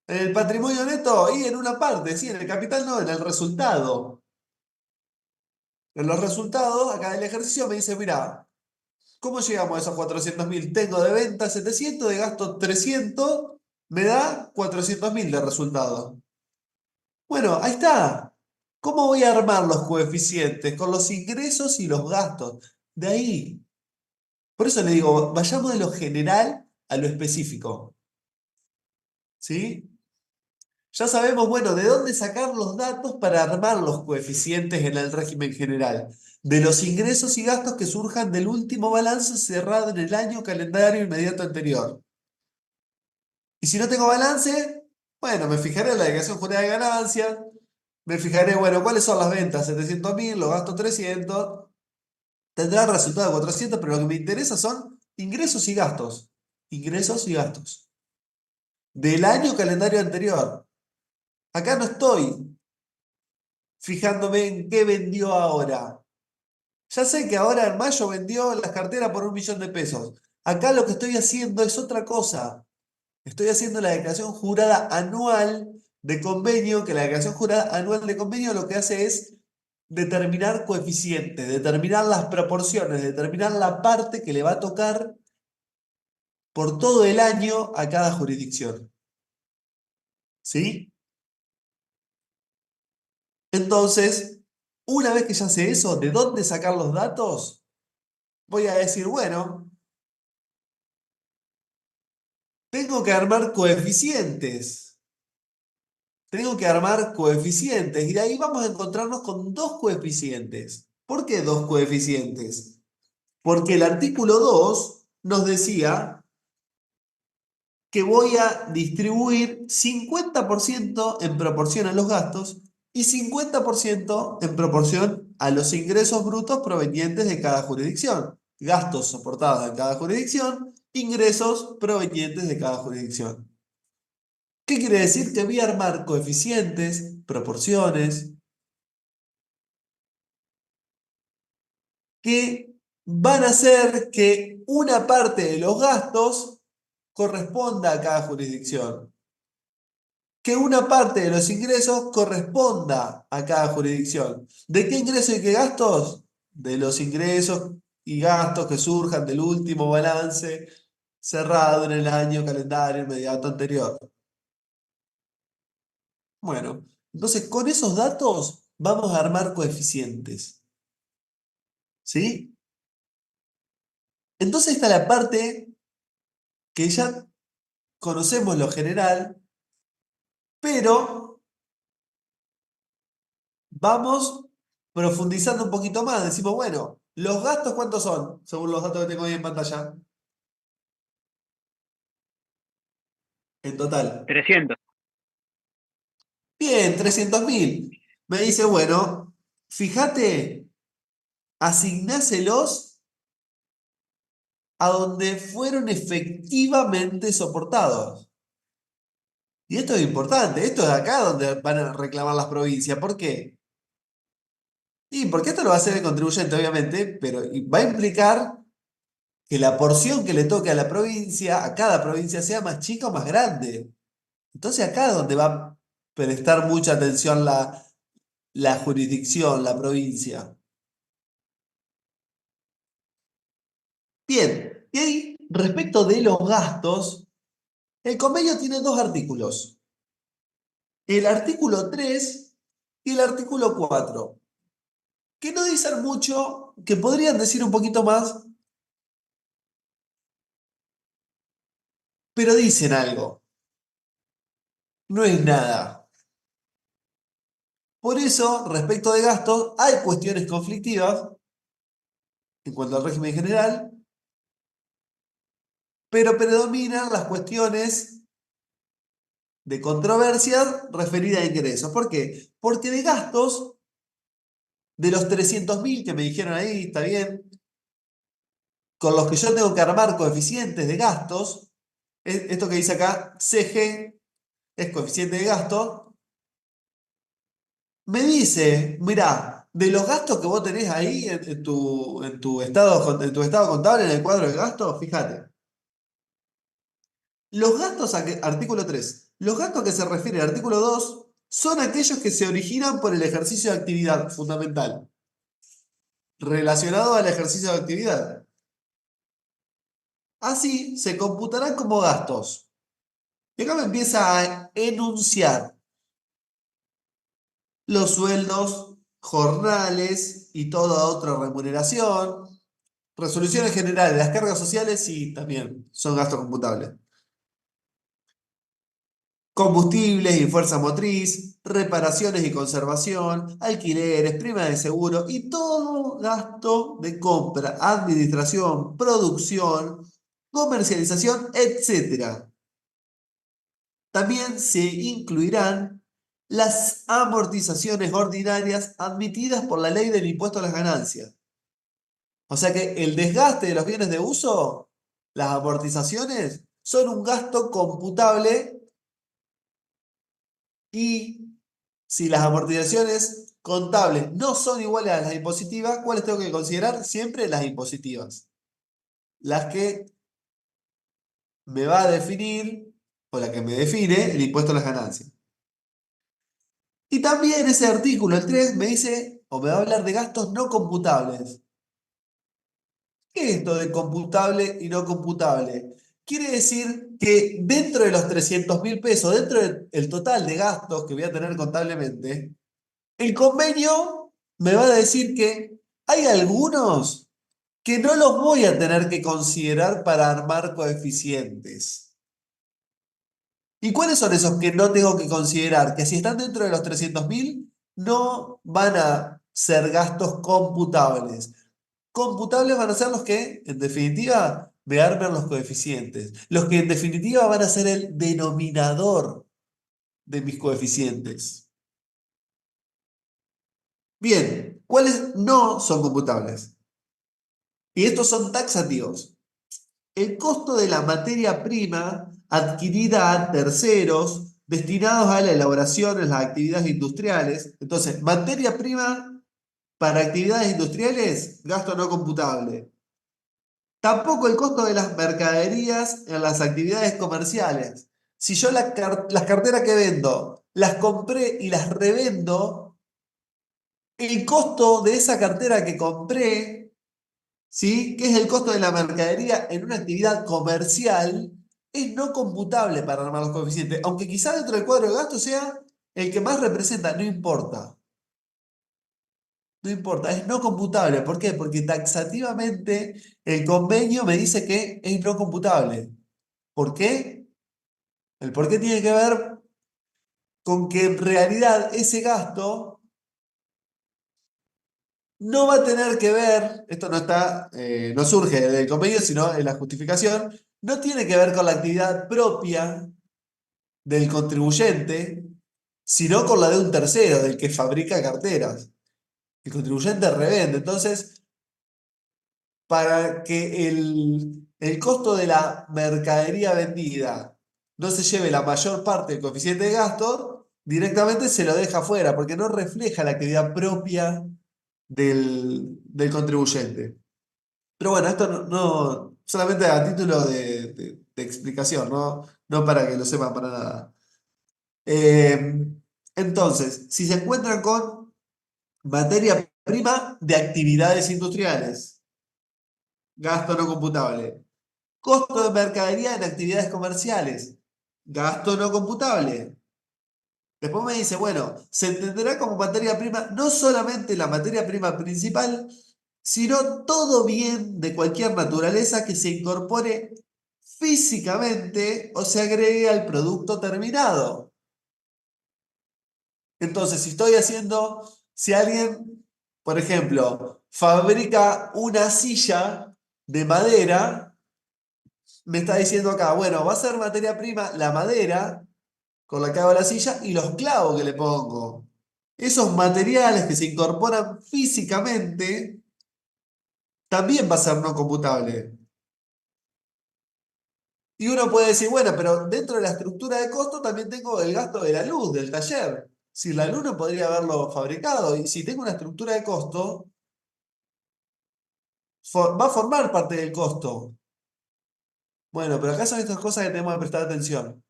¿En el patrimonio neto? Y en una parte, sí, en el capital no, en el resultado. En los resultados, acá del ejercicio me dice, mira, ¿cómo llegamos a esos 400.000? Tengo de venta 700, de gasto 300, me da 400.000 de resultado. Bueno, ahí está. ¿Cómo voy a armar los coeficientes? Con los ingresos y los gastos. De ahí. Por eso le digo, vayamos de lo general a lo específico. ¿Sí? Ya sabemos, bueno, de dónde sacar los datos para armar los coeficientes en el régimen general. De los ingresos y gastos que surjan del último balance cerrado en el año calendario inmediato anterior. Y si no tengo balance, bueno, me fijaré en la declaración jurada de ganancias, me fijaré, bueno, cuáles son las ventas, 700.000, los gastos 300, tendrá el resultado de 400, pero lo que me interesa son ingresos y gastos. Ingresos y gastos. del año calendario anterior. Acá no estoy fijándome en qué vendió ahora. Ya sé que ahora en mayo vendió las carteras por 1.000.000 de pesos. Acá lo que estoy haciendo es otra cosa. Estoy haciendo la declaración jurada anual de convenio, que la declaración jurada anual de convenio lo que hace es determinar coeficientes, determinar las proporciones, determinar la parte que le va a tocar por todo el año a cada jurisdicción. ¿Sí? Entonces, una vez que ya sé eso, ¿de dónde sacar los datos? Voy a decir, bueno, tengo que armar coeficientes. Tengo que armar coeficientes. Y de ahí vamos a encontrarnos con dos coeficientes. ¿Por qué dos coeficientes? Porque el artículo 2 nos decía que voy a distribuir 50% en proporción a los gastos y 50% en proporción a los ingresos brutos provenientes de cada jurisdicción. Gastos soportados en cada jurisdicción, ingresos provenientes de cada jurisdicción. ¿Qué quiere decir? Que voy a armar coeficientes, proporciones, que van a hacer que una parte de los gastos corresponda a cada jurisdicción, que una parte de los ingresos corresponda a cada jurisdicción. ¿De qué ingresos y qué gastos? De los ingresos y gastos que surjan del último balance cerrado en el año calendario inmediato anterior. Bueno, entonces con esos datos vamos a armar coeficientes. ¿Sí? Entonces está la parte que ya conocemos lo general, pero vamos profundizando un poquito más. Decimos, bueno, ¿los gastos cuántos son? Según los datos que tengo ahí en pantalla. En total. 300. Bien, 300.000. Me dice, bueno, fíjate, asignáselos a donde fueron efectivamente soportados. Y esto es importante, esto es acá donde van a reclamar las provincias. ¿Por qué? Y porque esto lo va a hacer el contribuyente, obviamente, pero va a implicar que la porción que le toque a la provincia, a cada provincia, sea más chica o más grande. Entonces acá es donde va a prestar mucha atención la jurisdicción, la provincia. Bien, y ahí, respecto de los gastos, el convenio tiene dos artículos. El artículo 3 y el artículo 4, que no dicen mucho, que podrían decir un poquito más, pero dicen algo. No es nada. Por eso, respecto de gastos, hay cuestiones conflictivas en cuanto al régimen general, pero predominan las cuestiones de controversia referidas a ingresos. ¿Por qué? Porque de gastos, de los 300.000 que me dijeron ahí, está bien, con los que yo tengo que armar coeficientes de gastos, esto que dice acá, CG, es coeficiente de gasto, me dice, mirá, de los gastos que vos tenés ahí en tu estado contable, en el cuadro de gastos, fíjate. Los gastos, artículo 3, los gastos que se refiere al artículo 2 son aquellos que se originan por el ejercicio de actividad fundamental, relacionado al ejercicio de actividad. Así, se computarán como gastos. Y acá me empieza a enunciar los sueldos, jornales y toda otra remuneración. Resoluciones generales, las cargas sociales, sí, también son gastos computables. Combustibles y fuerza motriz, reparaciones y conservación, alquileres, prima de seguro y todo gasto de compra, administración, producción, comercialización, etc. También se incluirán las amortizaciones ordinarias admitidas por la ley del impuesto a las ganancias. O sea que el desgaste de los bienes de uso, las amortizaciones, son un gasto computable Y si las amortizaciones contables no son iguales a las impositivas, ¿cuáles tengo que considerar? Siempre las impositivas. Las que me va a definir, o la que me define, el impuesto a las ganancias. Y también ese artículo, el 3, me dice, o me va a hablar de gastos no computables. ¿Qué es esto de computable y no computable? Quiere decir que dentro de los 300.000 pesos, dentro del total de gastos que voy a tener contablemente, el convenio me va a decir que hay algunos que no los voy a tener que considerar para armar coeficientes. ¿Y cuáles son esos que no tengo que considerar? Que si están dentro de los 300.000, no van a ser gastos computables. Computables van a ser los que, en definitiva, me armen los coeficientes. Los que, en definitiva, van a ser el denominador de mis coeficientes. Bien, ¿cuáles no son computables? Y estos son taxativos. El costo de la materia prima adquirida a terceros destinados a la elaboración en las actividades industriales. Entonces, materia prima para actividades industriales, gasto no computable. Tampoco el costo de las mercaderías en las actividades comerciales. Si yo las carteras que vendo, las compré y las revendo, el costo de esa cartera que compré, ¿sí? Que es el costo de la mercadería en una actividad comercial, es no computable para armar los coeficientes. Aunque quizás dentro del cuadro de gasto sea el que más representa, no importa. No importa, es no computable. ¿Por qué? Porque taxativamente el convenio me dice que es no computable. ¿Por qué? El por qué tiene que ver con que en realidad ese gasto no va a tener que ver, esto no está, no surge del convenio, sino en la justificación, no tiene que ver con la actividad propia del contribuyente, sino con la de un tercero, del que fabrica carteras. El contribuyente revende. Entonces, para que el costo de la mercadería vendida no se lleve la mayor parte del coeficiente de gasto, directamente se lo deja fuera, porque no refleja la actividad propia del contribuyente. Pero bueno, esto solamente a título de explicación, no para que lo sepan para nada. Entonces, si se encuentran con materia prima de actividades industriales, gasto no computable. Costo de mercadería en actividades comerciales, gasto no computable. Después me dice, bueno, se entenderá como materia prima no solamente la materia prima principal, sino todo bien de cualquier naturaleza que se incorpore físicamente o se agregue al producto terminado. Entonces, si alguien, por ejemplo, fabrica una silla de madera, me está diciendo acá, bueno, va a ser materia prima la madera con la que hago la silla y los clavos que le pongo. Esos materiales que se incorporan físicamente también va a ser no computable. Y uno puede decir, bueno, pero dentro de la estructura de costo también tengo el gasto de la luz, del taller. Si la luz no podría haberlo fabricado, y si tengo una estructura de costo, va a formar parte del costo. Bueno, pero acá son estas cosas que tenemos que prestar atención.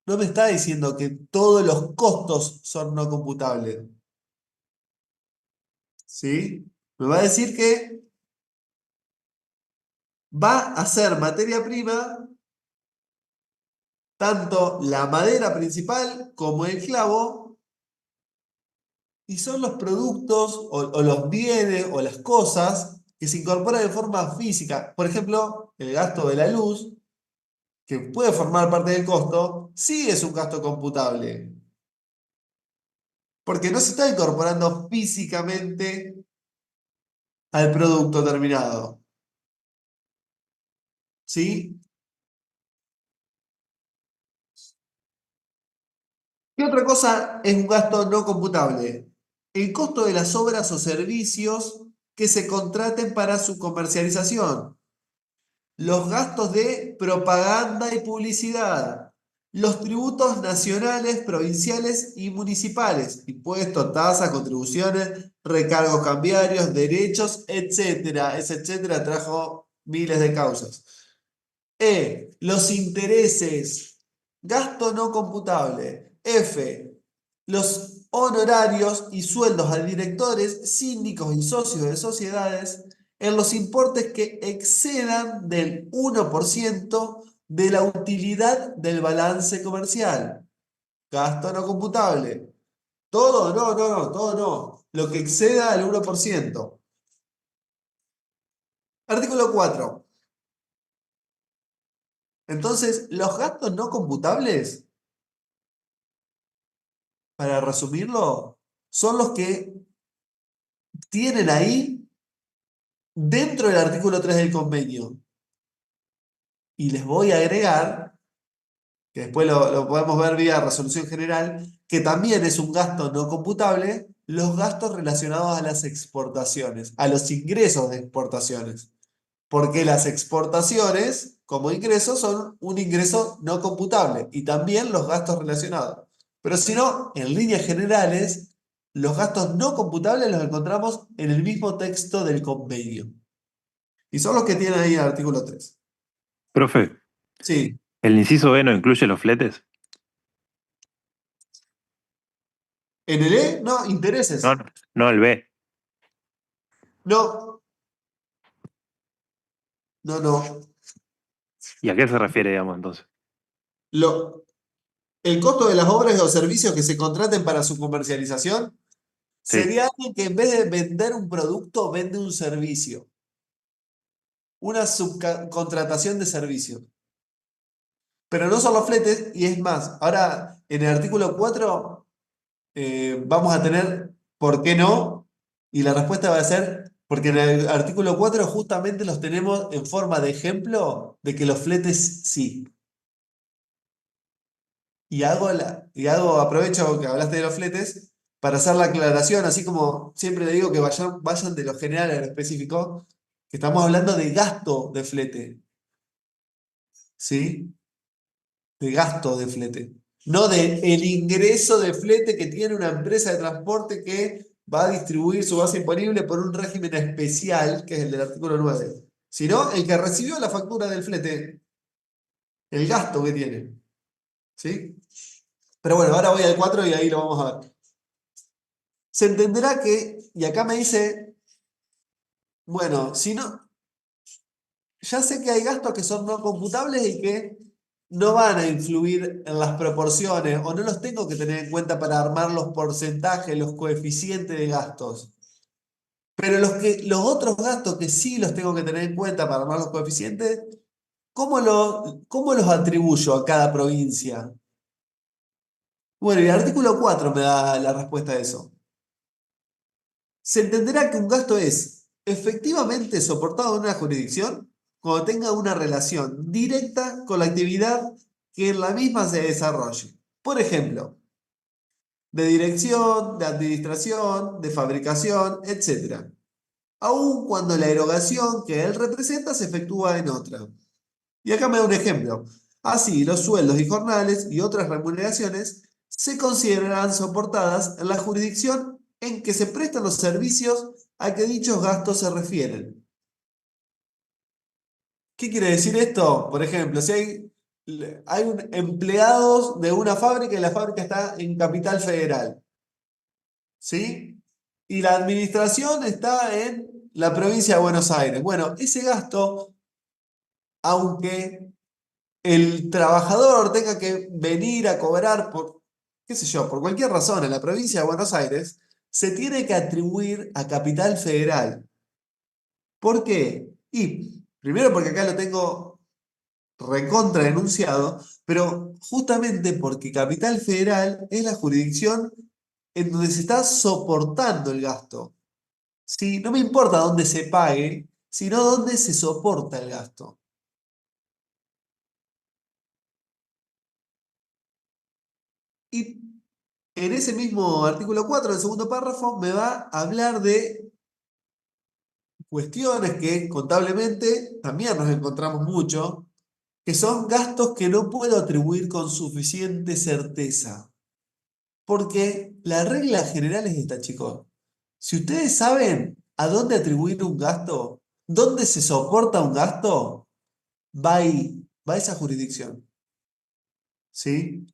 No me está diciendo que todos los costos son no computables. ¿Sí? Me va a decir que va a ser materia prima tanto la madera principal como el clavo, y son los productos o los bienes o las cosas que se incorporan de forma física. Por ejemplo, el gasto de la luz, que puede formar parte del costo, sí es un gasto computable. Porque no se está incorporando físicamente al producto terminado. ¿Sí? ¿Qué otra cosa es un gasto no computable? El costo de las obras o servicios que se contraten para su comercialización. Los gastos de propaganda y publicidad. los tributos nacionales, provinciales y municipales, impuestos, tasas, contribuciones, recargos cambiarios, derechos, etcétera. Ese etcétera trajo miles de causas. Los intereses, gasto no computable. F, los honorarios y sueldos a directores, síndicos y socios de sociedades en los importes que excedan del 1% de la utilidad del balance comercial. Gasto no computable. Todo, no, todo no. Lo que exceda al 1%. Artículo 4. Entonces, los gastos no computables, para resumirlo, son los que tienen ahí dentro del artículo 3 del convenio. Y les voy a agregar, que después lo podemos ver vía resolución general, que también es un gasto no computable, los gastos relacionados a las exportaciones, a los ingresos de exportaciones. Porque las exportaciones, como ingresos, son un ingreso no computable y también los gastos relacionados. Pero si no, en líneas generales, los gastos no computables los encontramos en el mismo texto del convenio. Y son los que tienen ahí el artículo 3. Profe, Sí. ¿el inciso B no incluye los fletes? En el E, no, intereses. No, no el B. No. No. ¿Y a qué se refiere, digamos, entonces? El costo de las obras o servicios que se contraten para su comercialización Sí. sería alguien que en vez de vender un producto, vende un servicio. Una subcontratación de servicio. Pero no son los fletes, y es más, ahora en el artículo 4 vamos a tener ¿por qué no? Y la respuesta va a ser porque en el artículo 4 justamente los tenemos en forma de ejemplo de que los fletes sí. Aprovecho que hablaste de los fletes para hacer la aclaración, así como siempre le digo que vayan de lo general a lo específico, que estamos hablando de gasto de flete. ¿Sí? De gasto de flete. No de el ingreso de flete que tiene una empresa de transporte que va a distribuir su base imponible por un régimen especial, que es el del artículo 9. Sino el que recibió la factura del flete. El gasto que tiene. ¿Sí? Pero bueno, ahora voy al 4 y ahí lo vamos a ver. Se entenderá que, y acá me dice, bueno, si no, ya sé que hay gastos que son no computables y que no van a influir en las proporciones o no los tengo que tener en cuenta para armar los porcentajes, los coeficientes de gastos. Pero los otros gastos que sí los tengo que tener en cuenta para armar los coeficientes, ¿cómo los atribuyo a cada provincia? Bueno, y el artículo 4 me da la respuesta a eso. Se entenderá que un gasto es efectivamente soportado en una jurisdicción cuando tenga una relación directa con la actividad que en la misma se desarrolle. Por ejemplo, de dirección, de administración, de fabricación, etc. Aun cuando la erogación que él representa se efectúa en otra. Y acá me da un ejemplo. Así, los sueldos y jornales y otras remuneraciones se considerarán soportadas en la jurisdicción en que se prestan los servicios a que dichos gastos se refieren. ¿Qué quiere decir esto? Por ejemplo, si hay empleados de una fábrica y la fábrica está en Capital Federal, ¿sí? Y la administración está en la provincia de Buenos Aires. Bueno, ese gasto, aunque el trabajador tenga que venir a cobrar por, qué sé yo, por cualquier razón en la provincia de Buenos Aires, se tiene que atribuir a Capital Federal. ¿Por qué? Y primero porque acá lo tengo recontra denunciado, pero justamente porque Capital Federal es la jurisdicción en donde se está soportando el gasto. ¿Sí? No me importa dónde se pague, sino dónde se soporta el gasto. Y en ese mismo artículo 4, el segundo párrafo, me va a hablar de cuestiones que contablemente también nos encontramos mucho, que son gastos que no puedo atribuir con suficiente certeza. Porque la regla general es esta, chicos. Si ustedes saben a dónde atribuir un gasto, dónde se soporta un gasto, va ahí, va a esa jurisdicción. ¿Sí?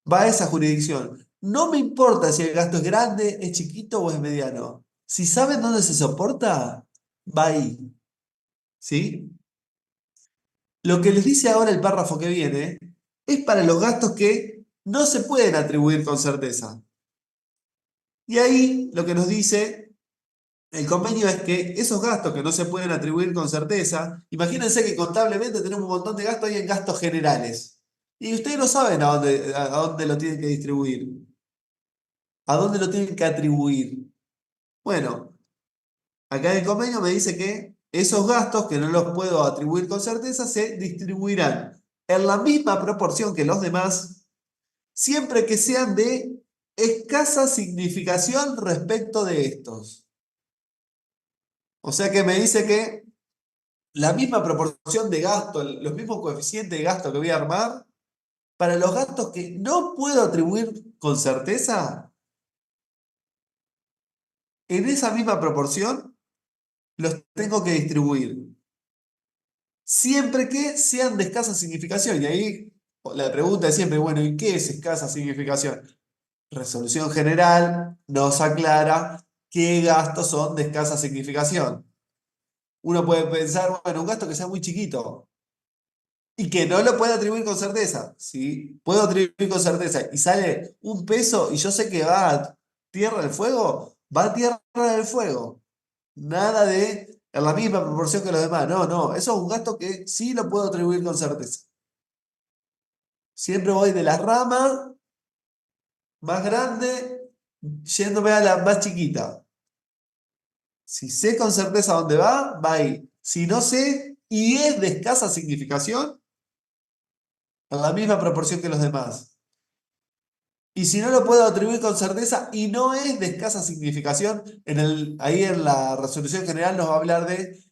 Va a esa jurisdicción. No me importa si el gasto es grande, es chiquito o es mediano. Si saben dónde se soporta, va ahí. ¿Sí? Lo que les dice ahora el párrafo que viene es para los gastos que no se pueden atribuir con certeza. Y ahí lo que nos dice el convenio es que esos gastos que no se pueden atribuir con certeza, imagínense que contablemente tenemos un montón de gastos ahí en gastos generales. Y ustedes no saben a dónde lo tienen que distribuir, a dónde lo tienen que atribuir. Bueno, acá en el convenio me dice que esos gastos que no los puedo atribuir con certeza se distribuirán en la misma proporción que los demás, siempre que sean de escasa significación respecto de estos. O sea que me dice que la misma proporción de gasto, los mismos coeficientes de gasto que voy a armar, para los gastos que no puedo atribuir con certeza, en esa misma proporción los tengo que distribuir. Siempre que sean de escasa significación. Y ahí la pregunta es siempre, bueno, ¿y qué es escasa significación? Resolución general nos aclara qué gastos son de escasa significación. Uno puede pensar, bueno, un gasto que sea muy chiquito y que no lo pueda atribuir con certeza. Si puedo atribuir con certeza y sale un peso y yo sé que va a Tierra del Fuego, va a Tierra del Fuego. Nada de en la misma proporción que los demás. No, no, eso es un gasto que sí lo puedo atribuir con certeza. Siempre voy de la rama más grande yéndome a la más chiquita. Si sé con certeza dónde va ahí. Si no sé y es de escasa significación, en la misma proporción que los demás. Y si no lo puedo atribuir con certeza y no es de escasa significación, ahí en la resolución general nos va a hablar de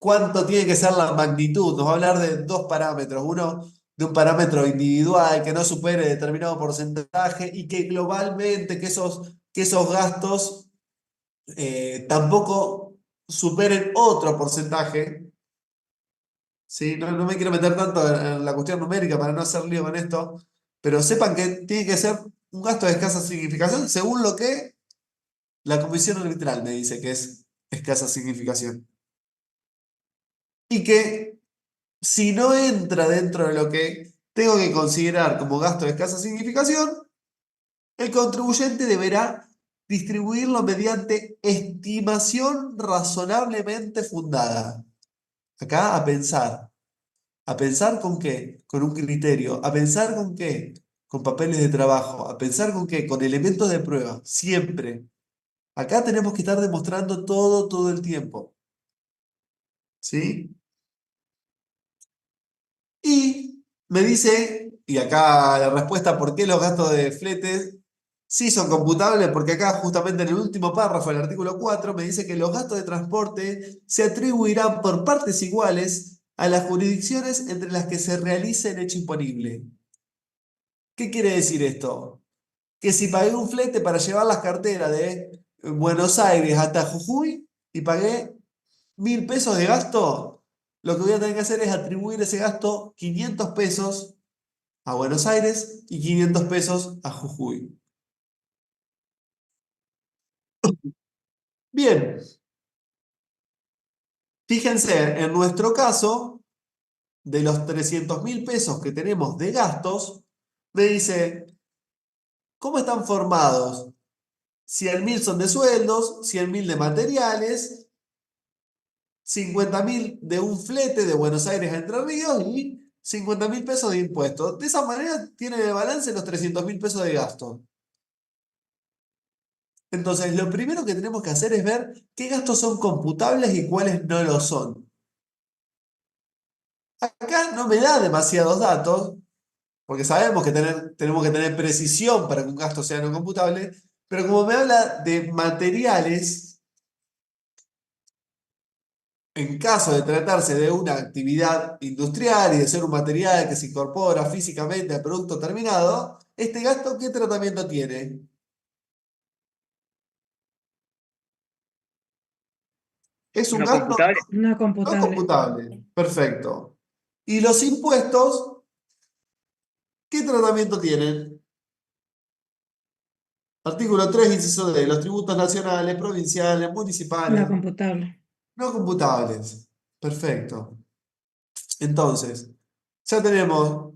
cuánto tiene que ser la magnitud. Nos va a hablar de dos parámetros. Uno de un parámetro individual que no supere determinado porcentaje y que globalmente que esos gastos tampoco superen otro porcentaje. ¿Sí? No me quiero meter tanto en la cuestión numérica para no hacer lío con esto, pero sepan que tiene que ser un gasto de escasa significación según lo que la comisión arbitral me dice que es escasa significación. Y que si no entra dentro de lo que tengo que considerar como gasto de escasa significación, el contribuyente deberá distribuirlo mediante estimación razonablemente fundada. Acá a pensar. ¿A pensar con qué? Con un criterio. ¿A pensar con qué? Con papeles de trabajo. ¿A pensar con qué? Con elementos de prueba. Siempre. Acá tenemos que estar demostrando todo el tiempo. ¿Sí? Y me dice, y acá la respuesta por qué los gastos de fletes sí son computables, porque acá justamente en el último párrafo del artículo 4 me dice que los gastos de transporte se atribuirán por partes iguales a las jurisdicciones entre las que se realice el hecho imponible. ¿Qué quiere decir esto? Que si pagué un flete para llevar las carteras de Buenos Aires hasta Jujuy y pagué 1.000 pesos de gasto, lo que voy a tener que hacer es atribuir ese gasto 500 pesos a Buenos Aires y 500 pesos a Jujuy. Bien, fíjense, en nuestro caso, de los 300.000 pesos que tenemos de gastos, me dice, ¿cómo están formados? 100.000 son de sueldos, 100.000 de materiales, 50.000 de un flete de Buenos Aires a Entre Ríos y 50.000 pesos de impuestos. De esa manera tiene de balance los 300.000 pesos de gasto. Entonces, lo primero que tenemos que hacer es ver qué gastos son computables y cuáles no lo son. Acá no me da demasiados datos, porque sabemos que tenemos que tener precisión para que un gasto sea no computable, pero como me habla de materiales, en caso de tratarse de una actividad industrial y de ser un material que se incorpora físicamente al producto terminado, ¿este gasto qué tratamiento tiene? Es un ¿No gasto computable? No no computable. computable. Perfecto. ¿Y los impuestos qué tratamiento tienen? Artículo 3, inciso D. Los tributos nacionales, provinciales, No municipales, computable. no computables. Perfecto. Entonces, ya tenemos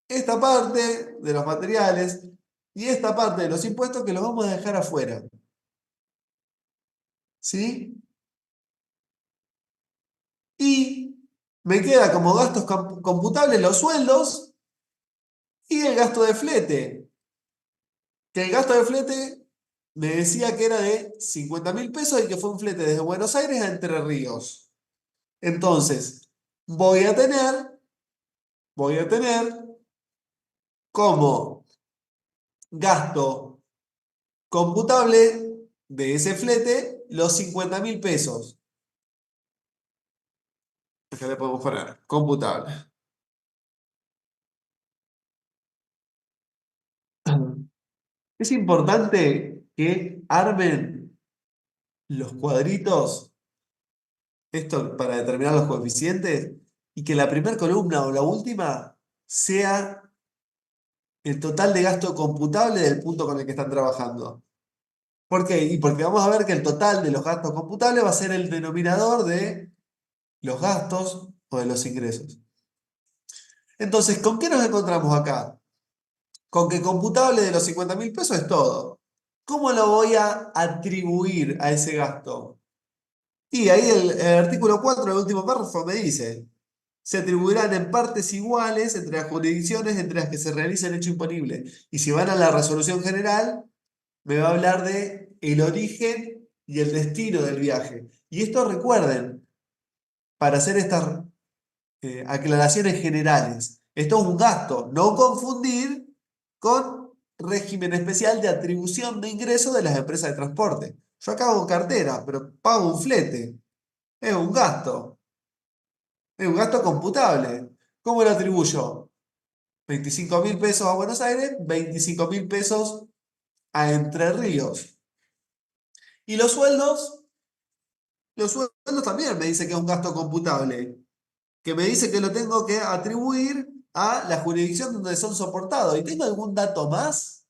esta parte de los materiales y esta parte de los impuestos que los vamos a dejar afuera. ¿Sí? Y me queda como gastos computables los sueldos y el gasto de flete. Que el gasto de flete me decía que era de 50.000 pesos y que fue un flete desde Buenos Aires a Entre Ríos. Entonces, voy a tener como gasto computable de ese flete los 50.000 pesos. Acá le podemos poner computable. Es importante que armen los cuadritos, esto para determinar los coeficientes, y que la primera columna o la última sea el total de gasto computable del punto con el que están trabajando. ¿Por qué? Y porque vamos a ver que el total de los gastos computables va a ser el denominador de los gastos o de los ingresos. Entonces, ¿con qué nos encontramos acá? Con que computable de los 50.000 pesos es todo. ¿Cómo lo voy a atribuir a ese gasto? Y ahí el artículo 4 del último párrafo me dice, se atribuirán en partes iguales entre las jurisdicciones entre las que se realiza el hecho imponible. Y si van a la resolución general, me va a hablar de el origen y el destino del viaje. Y esto recuerden, para hacer estas aclaraciones generales, esto es un gasto, no confundir con régimen especial de atribución de ingresos de las empresas de transporte. Yo acá hago cartera, pero pago un flete. Es un gasto. Es un gasto computable. ¿Cómo lo atribuyo? 25.000 pesos a Buenos Aires, 25.000 pesos a Entre Ríos. ¿Y los sueldos? Los sueldos también me dice que es un gasto computable, que me dice que lo tengo que atribuir a la jurisdicción donde son soportados. ¿Y tengo algún dato más?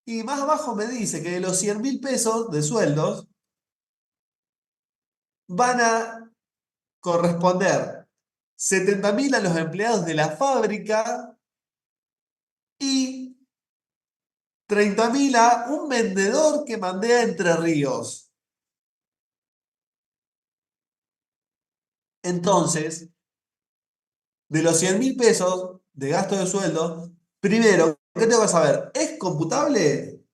Y más abajo me dice que de los 100.000 pesos de sueldos van a corresponder 70.000 a los empleados de la fábrica y 30.000 a un vendedor que mandé a Entre Ríos. Entonces, de los 100.000 pesos de gasto de sueldo, primero, ¿qué tengo que saber? ¿Es computable?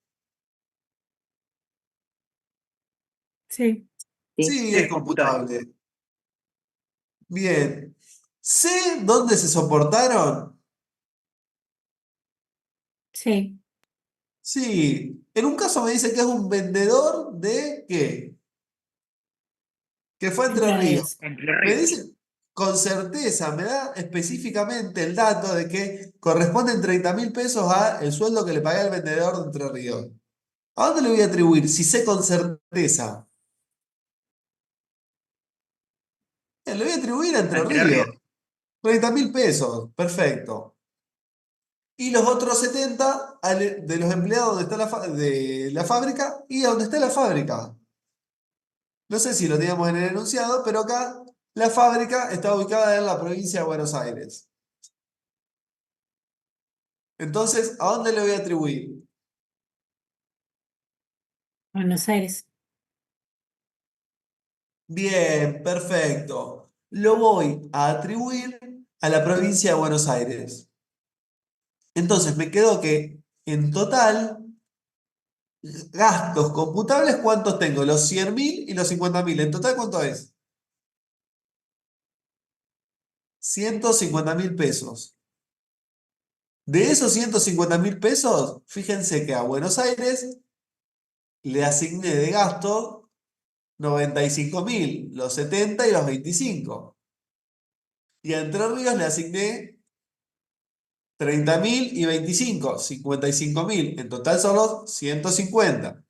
Sí, Sí. Sí, Sí, es es computable. computable. Bien. ¿Sé dónde se soportaron? sí. Sí. En un caso me dice que es un vendedor de ¿qué? Que fue a Entre Entre Ríos. Ríos. Entre Me Ríos. dice con certeza, me da específicamente el dato de que corresponden 30.000 pesos a el sueldo que le pagué al vendedor de Entre Ríos. ¿A dónde le voy a atribuir? Si sé con certeza. Le voy a atribuir a Entre Entre Ríos. Ríos. 30.000 pesos. Perfecto. Y los otros 70 de los empleados donde está de la fábrica y a donde está la fábrica. No sé si lo teníamos en el enunciado, pero acá la fábrica está ubicada en la provincia de Buenos Aires. Entonces, ¿a dónde le voy a atribuir? Buenos Aires. Bien, perfecto. Lo voy a atribuir a la provincia de Buenos Aires. Entonces, me quedó que en total, gastos computables, ¿cuántos tengo? Los 100.000 y los 50.000. ¿En total cuánto es? 150.000 pesos. De esos 150.000 pesos, fíjense que a Buenos Aires le asigné de gasto 95.000, los 70 y los 25. Y a Entre Ríos le asigné 30.000 y 25, 55.000. En total son los 150.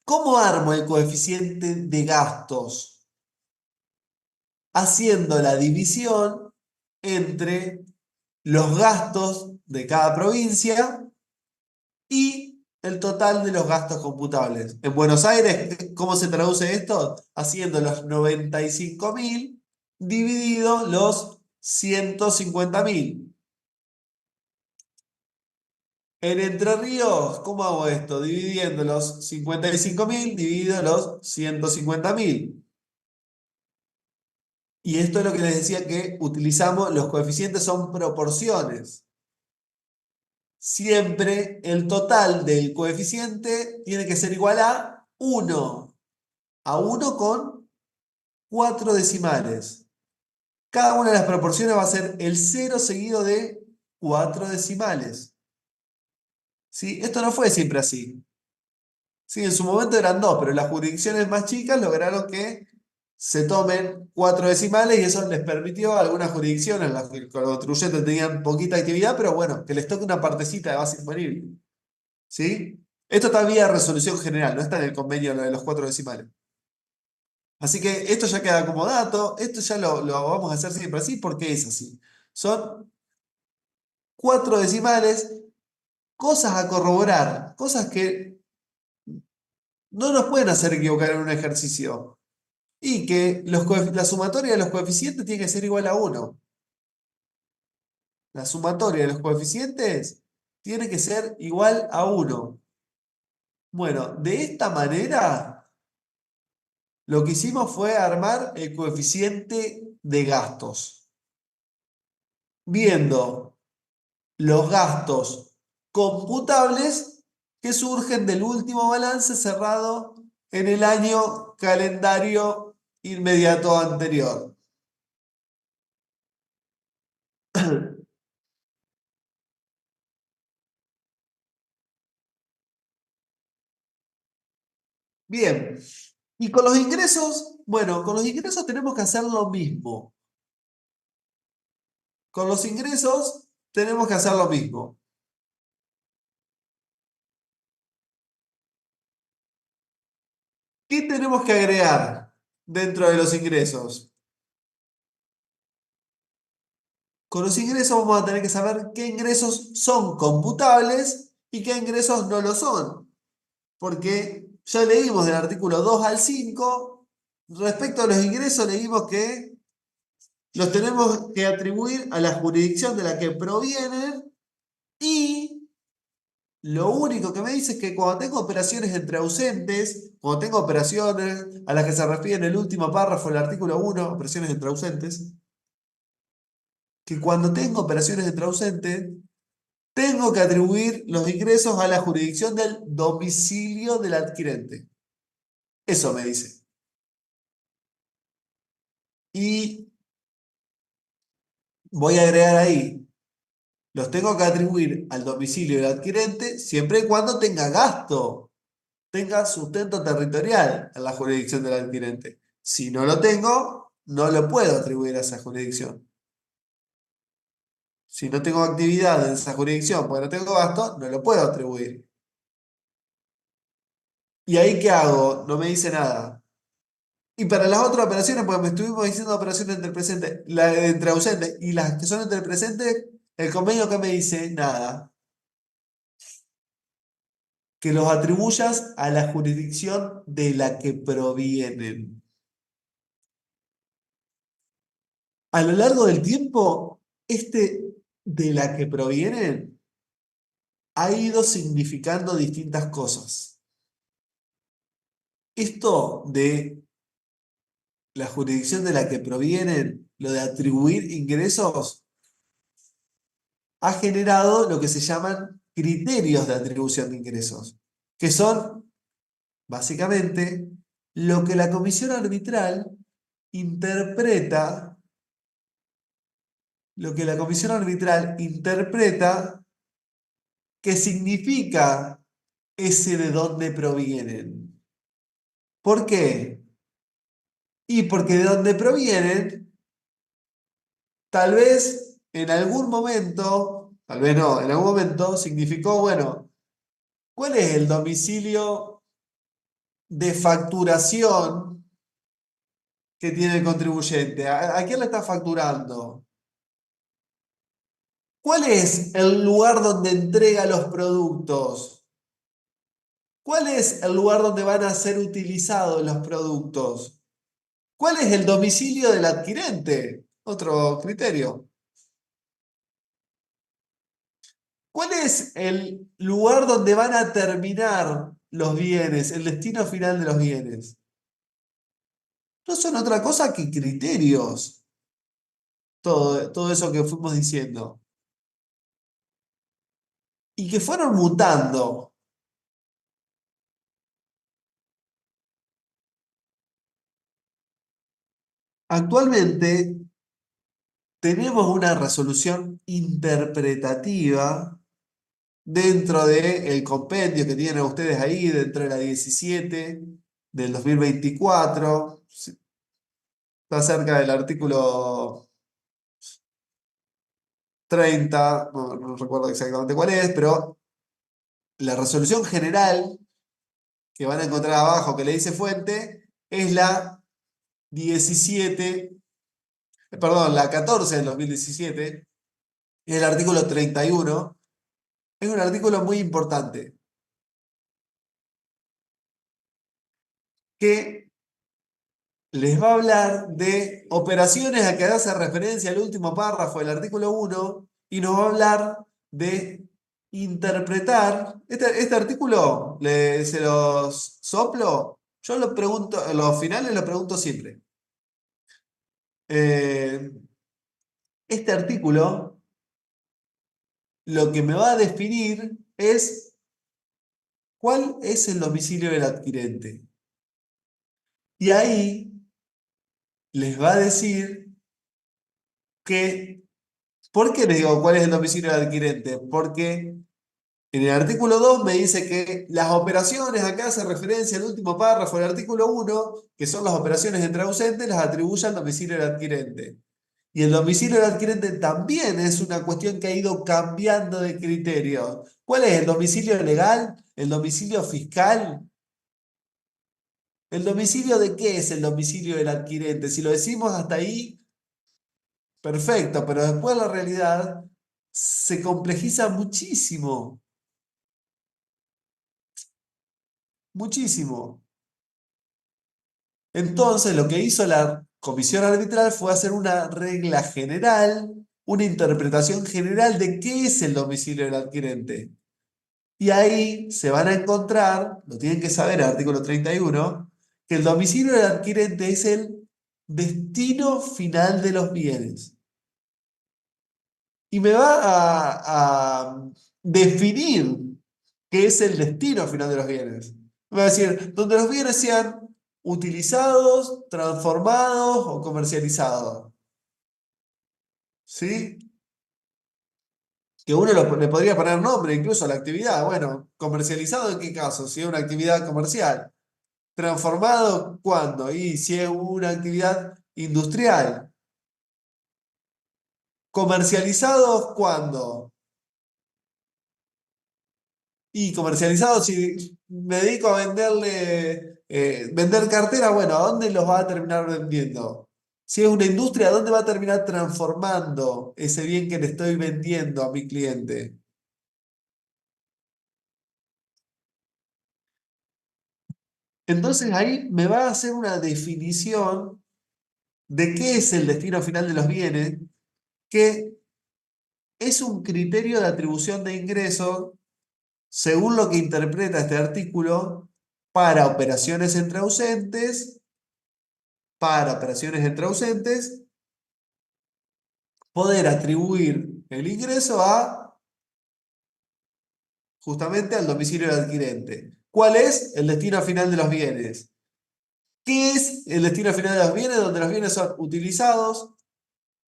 ¿Cómo armo el coeficiente de gastos? Haciendo la división entre los gastos de cada provincia y el total de los gastos computables. En Buenos Aires, ¿cómo se traduce esto? Haciendo los 95.000 dividido los 150.000. En Entre Ríos, ¿cómo hago esto? Dividiendo los 55.000 dividido los 150.000. Y esto es lo que les decía que utilizamos, los coeficientes son proporciones. Siempre el total del coeficiente tiene que ser igual a 1. A 1 con 4 decimales. Cada una de las proporciones va a ser el 0 seguido de 4 decimales. ¿Sí? Esto no fue siempre así. Sí, en su momento eran 2, pero las jurisdicciones más chicas lograron que se tomen 4 decimales y eso les permitió a algunas jurisdicciones, las que los contribuyentes tenían poquita actividad, pero bueno, que les toque una partecita de base imponible. ¿Sí? Esto está vía resolución general, no está en el convenio lo de los 4 decimales. Así que esto ya queda como dato, esto ya lo vamos a hacer siempre así porque es así. Son 4 decimales, cosas a corroborar, cosas que no nos pueden hacer equivocar en un ejercicio. Y que la sumatoria de los coeficientes tiene que ser igual a 1. La sumatoria de los coeficientes tiene que ser igual a 1. Bueno, de esta manera, lo que hicimos fue armar el coeficiente de gastos. Viendo los gastos computables que surgen del último balance cerrado en el año calendario inmediato anterior. Bien, y con los ingresos, bueno, con los ingresos tenemos que hacer lo mismo. Con los ingresos tenemos que hacer lo mismo. ¿Qué tenemos que agregar dentro de los ingresos? Con los ingresos vamos a tener que saber qué ingresos son computables y qué ingresos no lo son. Porque ya leímos del artículo 2 al 5, respecto a los ingresos leímos que los tenemos que atribuir a la jurisdicción de la que provienen y lo único que me dice es que cuando tengo operaciones entre ausentes, cuando tengo operaciones a las que se refiere en el último párrafo del artículo 1, operaciones entre ausentes, que cuando tengo operaciones entre ausentes, tengo que atribuir los ingresos a la jurisdicción del domicilio del adquirente. Eso me dice. Y voy a agregar ahí, los tengo que atribuir al domicilio del adquirente siempre y cuando tenga gasto, tenga sustento territorial en la jurisdicción del adquirente. Si no lo tengo, no lo puedo atribuir a esa jurisdicción. Si no tengo actividad en esa jurisdicción porque no tengo gasto, no lo puedo atribuir. ¿Y ahí qué hago? No me dice nada. Y para las otras operaciones, pues me estuvimos diciendo operaciones entre presentes, entre ausentes, y las que son entre presentes, el convenio que me dice, nada. Que los atribuyas a la jurisdicción de la que provienen. A lo largo del tiempo, de la que provienen ha ido significando distintas cosas. Esto de la jurisdicción de la que provienen, lo de atribuir ingresos, ha generado lo que se llaman criterios de atribución de ingresos, que son, básicamente, lo que la comisión arbitral interpreta que significa ese de dónde provienen. ¿Por qué? Y porque de donde provienen, tal vez en algún momento, tal vez no, en algún momento significó, bueno, ¿cuál es el domicilio de facturación que tiene el contribuyente? ¿A quién le está facturando? ¿Cuál es el lugar donde entrega los productos? ¿Cuál es el lugar donde van a ser utilizados los productos? ¿Cuál es el domicilio del adquirente? Otro criterio. ¿Cuál es el lugar donde van a terminar los bienes, el destino final de los bienes? No son otra cosa que criterios, todo eso que fuimos diciendo. Y que fueron mutando. Actualmente tenemos una resolución interpretativa dentro del compendio que tienen ustedes ahí, dentro de la 17 del 2024. Está cerca del artículo 30, no recuerdo exactamente cuál es, pero la resolución general que van a encontrar abajo que le dice fuente es la 17, perdón, la 14 del 2017, es el artículo 31. Es un artículo muy importante que les va a hablar de operaciones a que hace referencia al último párrafo del artículo 1 y nos va a hablar de interpretar. Este artículo se los soplo, yo lo pregunto, en los finales lo pregunto siempre. Eh, este artículo lo que me va a definir es cuál es el domicilio del adquirente. Y ahí les va a decir que, ¿por qué les digo cuál es el domicilio del adquirente? Porque en el artículo 2 me dice que las operaciones, acá hace referencia al último párrafo del artículo 1, que son las operaciones entre ausentes, las atribuye al domicilio del adquirente. Y el domicilio del adquirente también es una cuestión que ha ido cambiando de criterio. ¿Cuál es el domicilio legal? ¿El domicilio fiscal? ¿El domicilio de qué es el domicilio del adquirente? Si lo decimos hasta ahí, perfecto, pero después la realidad se complejiza muchísimo, muchísimo. Entonces, lo que hizo la comisión arbitral fue hacer una regla general, una interpretación general de qué es el domicilio del adquirente. Y ahí se van a encontrar, lo tienen que saber, el artículo 31, que el domicilio del adquirente es el destino final de los bienes. Y me va a definir qué es el destino final de los bienes. Me va a decir, donde los bienes sean utilizados, transformados o comercializados. ¿Sí? Que uno le podría poner nombre incluso a la actividad. Bueno, ¿comercializado en qué caso? Si es una actividad comercial. ¿Transformado cuándo? Y si es una actividad industrial. ¿Comercializado cuándo? Y comercializado, si me dedico a vender cartera, bueno, ¿a dónde los va a terminar vendiendo? Si es una industria, ¿a dónde va a terminar transformando ese bien que le estoy vendiendo a mi cliente? Entonces ahí me va a hacer una definición de qué es el destino final de los bienes, que es un criterio de atribución de ingresos, según lo que interpreta este artículo, para operaciones entre ausentes, poder atribuir el ingreso justamente al domicilio del adquirente. ¿Cuál es el destino final de los bienes? ¿Qué es el destino final de los bienes? Donde los bienes son utilizados,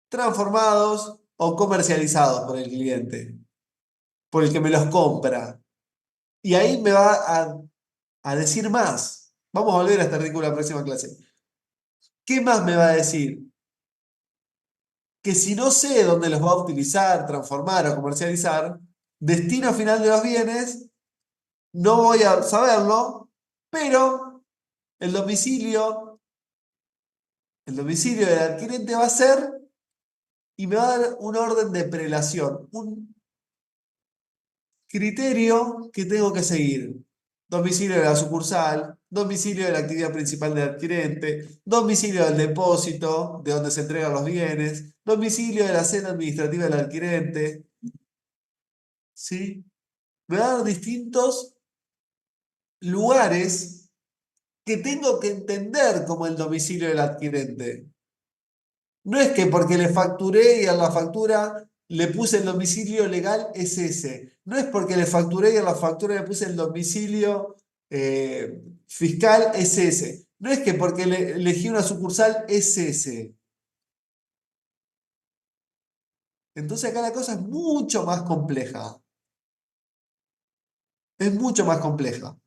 transformados o comercializados por el cliente, por el que me los compra. Y ahí me va a decir más. Vamos a volver a este artículo en la próxima clase. ¿Qué más me va a decir? Que si no sé dónde los va a utilizar, transformar o comercializar, destino final de los bienes, no voy a saberlo, pero el domicilio, el domicilio del adquirente va a ser y me va a dar un orden de prelación, un criterio que tengo que seguir. Domicilio de la sucursal, domicilio de la actividad principal del adquirente, domicilio del depósito, de donde se entregan los bienes, domicilio de la sede administrativa del adquirente. ¿Sí? Me va a dar distintos lugares que tengo que entender como el domicilio del adquirente. No es que porque le facturé y a la factura le puse el domicilio legal es ese. No es porque le facturé y a la factura le puse el domicilio fiscal es ese. No es que porque elegí una sucursal es ese. Entonces acá la cosa es mucho más compleja. Es mucho más compleja.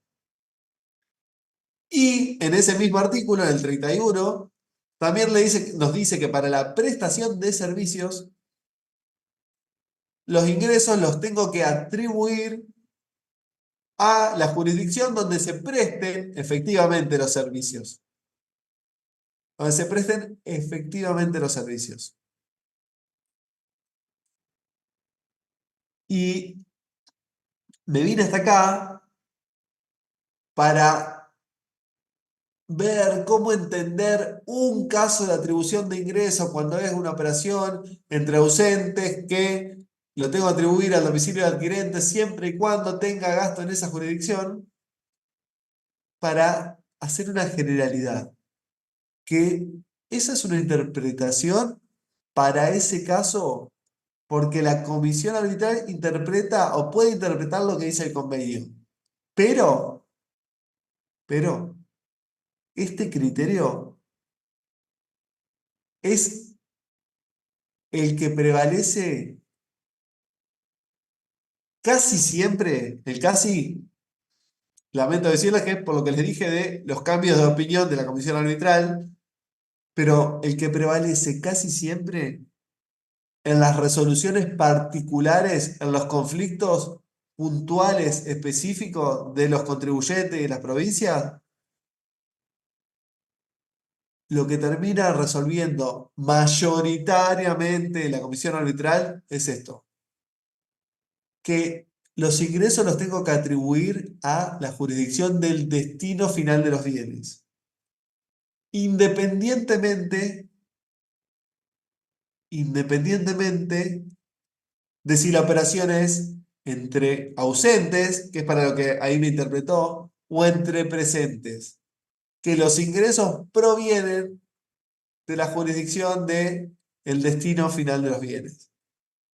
Y en ese mismo artículo, en el 31, también nos dice que para la prestación de servicios, los ingresos los tengo que atribuir a la jurisdicción donde se presten efectivamente los servicios. Donde se presten efectivamente los servicios. Y me vine hasta acá para ver cómo entender un caso de atribución de ingresos cuando es una operación entre ausentes que lo tengo que atribuir al domicilio del adquirente siempre y cuando tenga gasto en esa jurisdicción para hacer una generalidad. Que esa es una interpretación para ese caso porque la comisión arbitral interpreta o puede interpretar lo que dice el convenio. Pero, este criterio es el que prevalece casi siempre, el casi, lamento decirles que es por lo que les dije de los cambios de opinión de la comisión arbitral, pero el que prevalece casi siempre en las resoluciones particulares, en los conflictos puntuales específicos de los contribuyentes y de las provincias, lo que termina resolviendo mayoritariamente la comisión arbitral es esto, que los ingresos los tengo que atribuir a la jurisdicción del destino final de los bienes, independientemente de si la operación es entre ausentes, que es para lo que ahí me interpretó, o entre presentes, que los ingresos provienen de la jurisdicción del destino final de los bienes.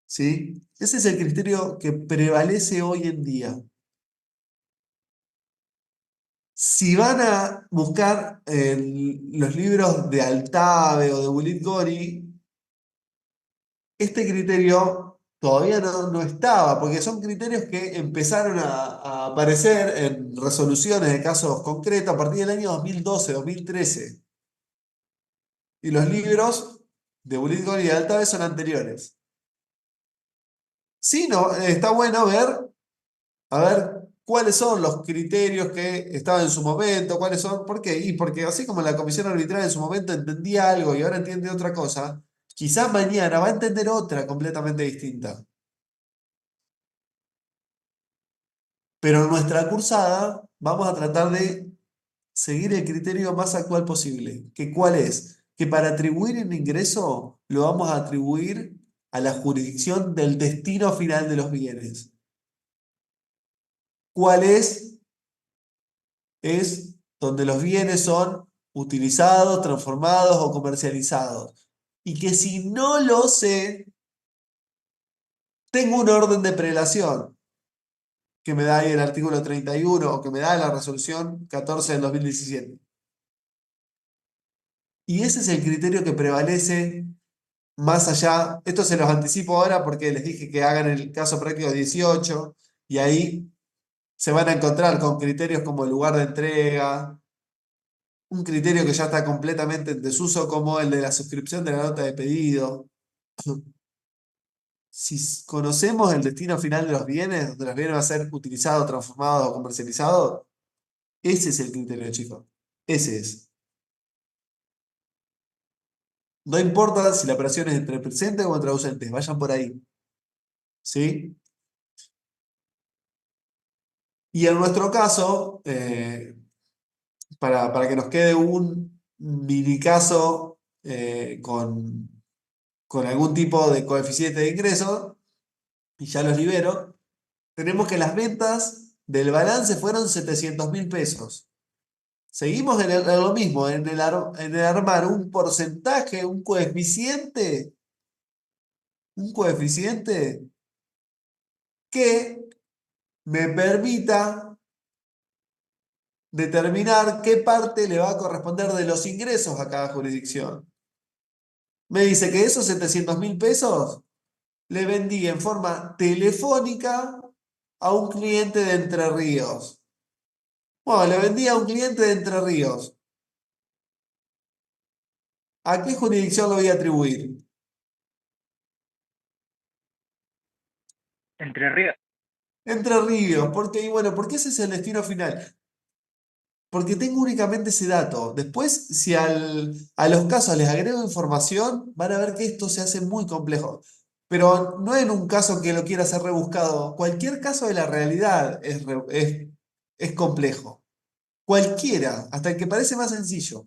¿Sí? Ese es el criterio que prevalece hoy en día. Si van a buscar en los libros de Altave o de Bulit Gori, este criterio todavía no estaba, porque son criterios que empezaron a aparecer en resoluciones de casos concretos a partir del año 2012, 2013. Y los libros de Bulit Gori y de Altave son anteriores. Sí, no, está bueno ver, a ver cuáles son los criterios que estaban en su momento, cuáles son, ¿por qué? Y porque así como la comisión arbitral en su momento entendía algo y ahora entiende otra cosa, quizás mañana va a entender otra completamente distinta. Pero en nuestra cursada vamos a tratar de seguir el criterio más actual posible. ¿Que cuál es? Que para atribuir un ingreso lo vamos a atribuir a la jurisdicción del destino final de los bienes. ¿Cuál es? Es donde los bienes son utilizados, transformados o comercializados. Y que si no lo sé, tengo un orden de prelación que me da ahí el artículo 31 o que me da la resolución 14 del 2017. Y ese es el criterio que prevalece más allá. Esto se los anticipo ahora porque les dije que hagan el caso práctico 18 y ahí se van a encontrar con criterios como el lugar de entrega, un criterio que ya está completamente en desuso, como el de la suscripción de la nota de pedido. Si conocemos el destino final de los bienes, donde los bienes van a ser utilizados, transformados o comercializados, ese es el criterio, chicos. Ese es. No importa si la operación es entre presente o entre ausentes, vayan por ahí. ¿Sí? Y en nuestro caso, para que nos quede un mini caso con algún tipo de coeficiente de ingreso, y ya los libero, tenemos que las ventas del balance fueron 700.000 pesos. Seguimos en lo mismo, en el armar un porcentaje, un coeficiente que me permita determinar qué parte le va a corresponder de los ingresos a cada jurisdicción. Me dice que esos 700.000 pesos le vendí en forma telefónica a un cliente de Entre Ríos. Bueno, le vendí a un cliente de Entre Ríos. ¿A qué jurisdicción lo voy a atribuir? Entre Ríos. Entre Ríos, porque, y bueno, porque ese es el destino final. Porque tengo únicamente ese dato. Después, si a los casos les agrego información, van a ver que esto se hace muy complejo. Pero no en un caso que lo quiera hacer rebuscado. Cualquier caso de la realidad es complejo. Cualquiera, hasta el que parece más sencillo.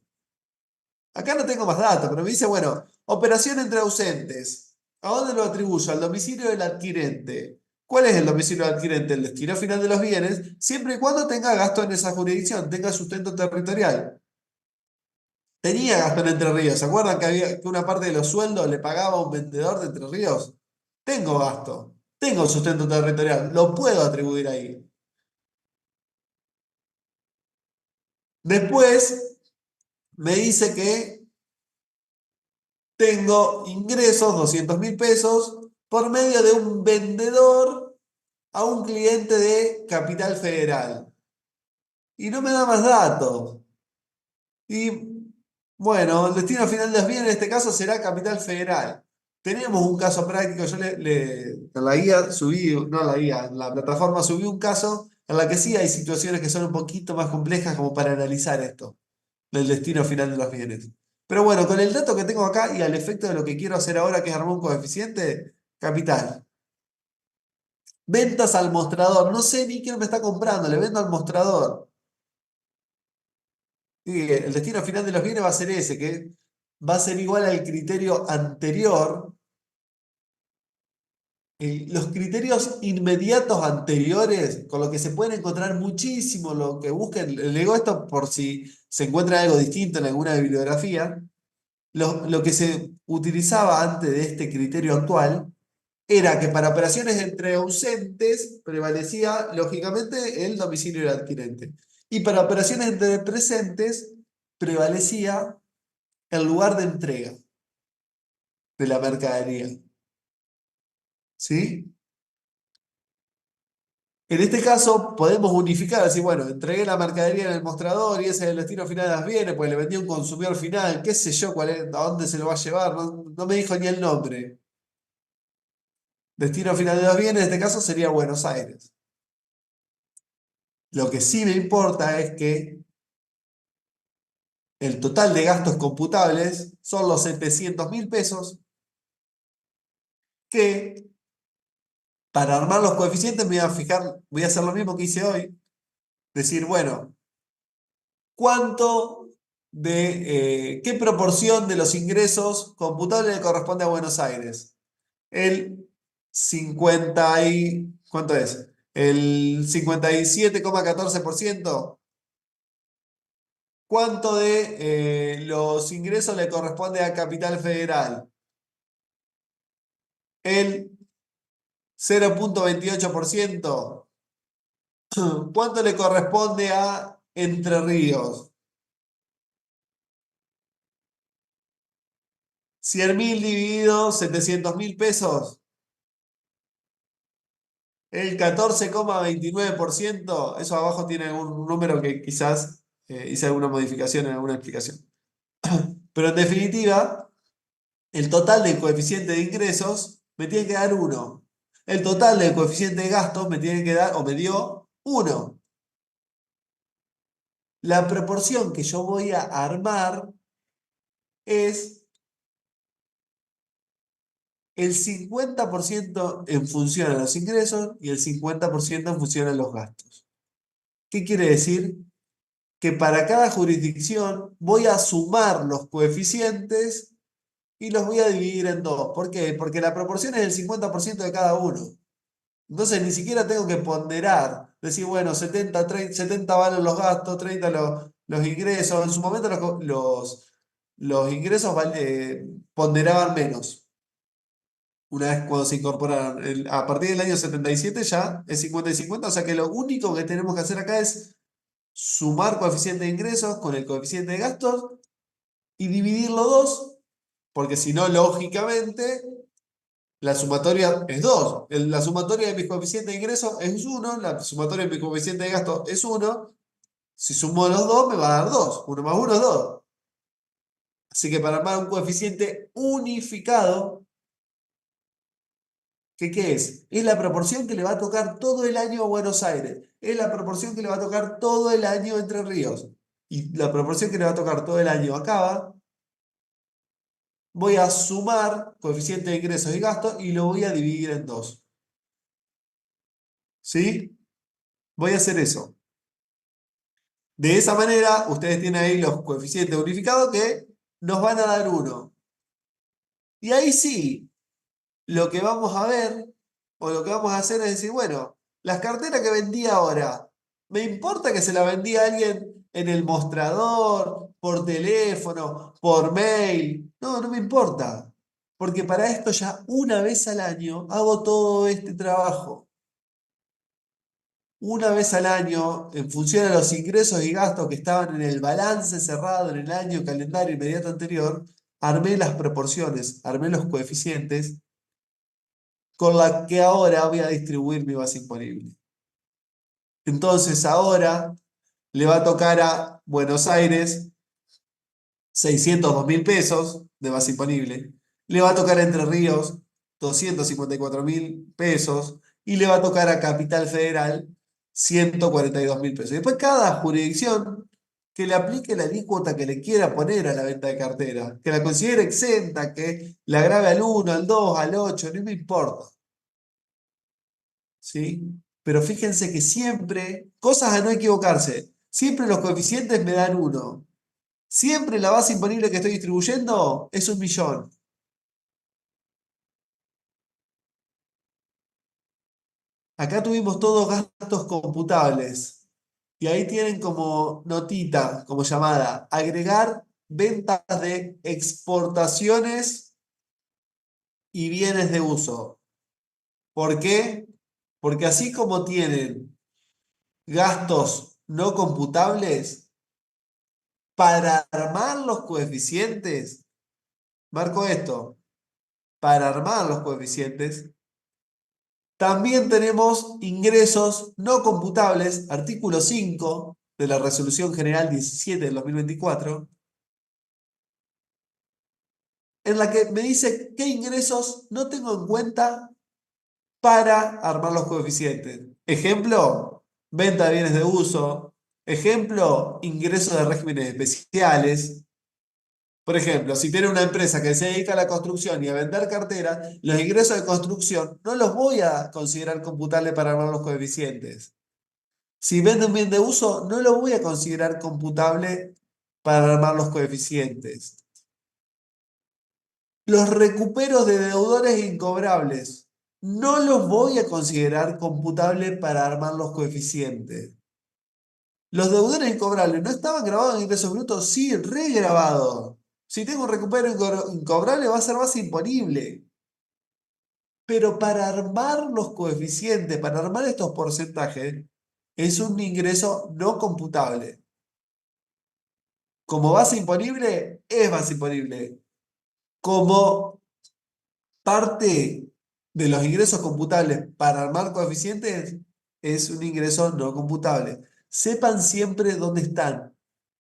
Acá no tengo más datos, pero me dice, bueno, operación entre ausentes. ¿A dónde lo atribuyo? Al domicilio del adquirente. ¿Cuál es el domicilio del adquirente? El destino final de los bienes, siempre y cuando tenga gasto en esa jurisdicción, tenga sustento territorial. Tenía gasto en Entre Ríos. ¿Se acuerdan que una parte de los sueldos le pagaba a un vendedor de Entre Ríos? Tengo gasto, tengo sustento territorial, lo puedo atribuir ahí. Después me dice que tengo ingresos, 200.000 pesos, por medio de un vendedor a un cliente de Capital Federal. Y no me da más datos. Y bueno, el destino final de los bienes en este caso será Capital Federal. Tenemos un caso práctico, yo en la guía subí, no en la guía, en la plataforma subí un caso en la que sí hay situaciones que son un poquito más complejas como para analizar esto, del destino final de los bienes. Pero bueno, con el dato que tengo acá y al efecto de lo que quiero hacer ahora, que es armar un coeficiente, capital. Ventas al mostrador, no sé ni quién me está comprando, le vendo al mostrador. Y el destino final de los bienes va a ser ese, que va a ser igual al criterio anterior. Los criterios inmediatos anteriores, con lo que se pueden encontrar muchísimo, lo que busquen, le digo esto por si se encuentra algo distinto en alguna bibliografía, lo que se utilizaba antes de este criterio actual era que para operaciones entre ausentes prevalecía, lógicamente, el domicilio del adquirente. Y para operaciones entre presentes prevalecía el lugar de entrega de la mercadería. ¿Sí? En este caso podemos unificar, decir, bueno, entregué la mercadería en el mostrador y ese es el destino final de las bienes, pues le vendí a un consumidor final, qué sé yo, cuál es, a dónde se lo va a llevar, no me dijo ni el nombre. Destino final de los bienes, en este caso sería Buenos Aires. Lo que sí me importa es que el total de gastos computables son los 700.000 pesos que para armar los coeficientes me voy a fijar, voy a hacer lo mismo que hice hoy. Decir, bueno, ¿qué proporción de los ingresos computables le corresponde a Buenos Aires? El 50 y, ¿cuánto es? El 57,14%. ¿Cuánto de los ingresos le corresponde a Capital Federal? El 0,28%. ¿Cuánto le corresponde a Entre Ríos? 100.000 dividido 700.000 pesos. El 14,29%. Eso abajo tiene un número que quizás hice alguna modificación en alguna explicación. Pero en definitiva, el total del coeficiente de ingresos me tiene que dar 1. El total del coeficiente de gastos me tiene que dar, o me dio 1. La proporción que yo voy a armar es el 50% en función a los ingresos y el 50% en función a los gastos. ¿Qué quiere decir? Que para cada jurisdicción voy a sumar los coeficientes y los voy a dividir en 2. ¿Por qué? Porque la proporción es el 50% de cada uno. Entonces ni siquiera tengo que ponderar, decir, bueno, 70 valen los gastos, 30 los ingresos. En su momento los ingresos ponderaban menos. Una vez cuando se incorporaron. A partir del año 77 ya es 50 y 50, o sea que lo único que tenemos que hacer acá es sumar coeficiente de ingresos con el coeficiente de gastos y dividirlo 2, porque si no, lógicamente, la sumatoria es 2. La sumatoria de mis coeficientes de ingresos es 1, la sumatoria de mi coeficiente de gastos es 1. Si sumo los dos, me va a dar 2. 1 más 1 es 2. Así que para armar un coeficiente unificado, ¿qué es? Es la proporción que le va a tocar todo el año a Buenos Aires. Es la proporción que le va a tocar todo el año a Entre Ríos. Y la proporción que le va a tocar todo el año a Cava. Voy a sumar coeficiente de ingresos y gastos y lo voy a dividir en 2. ¿Sí? Voy a hacer eso. De esa manera, ustedes tienen ahí los coeficientes unificados que nos van a dar 1. Y ahí sí, lo que vamos a ver, o lo que vamos a hacer es decir, bueno, las carteras que vendí ahora, ¿me importa que se la vendí a alguien en el mostrador, por teléfono, por mail? No, no me importa. Porque para esto ya una vez al año hago todo este trabajo. Una vez al año, en función a los ingresos y gastos que estaban en el balance cerrado en el año calendario inmediato anterior, armé las proporciones, armé los coeficientes con la que ahora voy a distribuir mi base imponible. Entonces ahora le va a tocar a Buenos Aires 602.000 pesos de base imponible. Le va a tocar a Entre Ríos 254.000 pesos. Y le va a tocar a Capital Federal 142.000 pesos. Y después cada jurisdicción que le aplique la alícuota que le quiera poner a la venta de cartera. Que la considere exenta, que la grave al 1, al 2, al 8, no me importa. ¿Sí? Pero fíjense que siempre, cosas a no equivocarse, siempre los coeficientes me dan 1. Siempre la base imponible que estoy distribuyendo es 1.000.000. Acá tuvimos todos gastos computables. Y ahí tienen como notita, como llamada, agregar ventas de exportaciones y bienes de uso. ¿Por qué? Porque así como tienen gastos no computables, para armar los coeficientes, marco esto, para armar los coeficientes, también tenemos ingresos no computables, artículo 5 de la Resolución General 17 del 2024, en la que me dice qué ingresos no tengo en cuenta para armar los coeficientes. Ejemplo, venta de bienes de uso. Ejemplo, ingresos de regímenes especiales. Por ejemplo, si tiene una empresa que se dedica a la construcción y a vender cartera, los ingresos de construcción no los voy a considerar computables para armar los coeficientes. Si vende un bien de uso, no lo voy a considerar computable para armar los coeficientes. Los recuperos de deudores incobrables, no los voy a considerar computables para armar los coeficientes. Los deudores incobrables, ¿no estaban grabados en ingresos brutos? Sí, regrabado. Si tengo un recupero incobrable va a ser base imponible. Pero para armar los coeficientes, para armar estos porcentajes, es un ingreso no computable. Como base imponible, es base imponible. Como parte de los ingresos computables para armar coeficientes, es un ingreso no computable. Sepan siempre dónde están.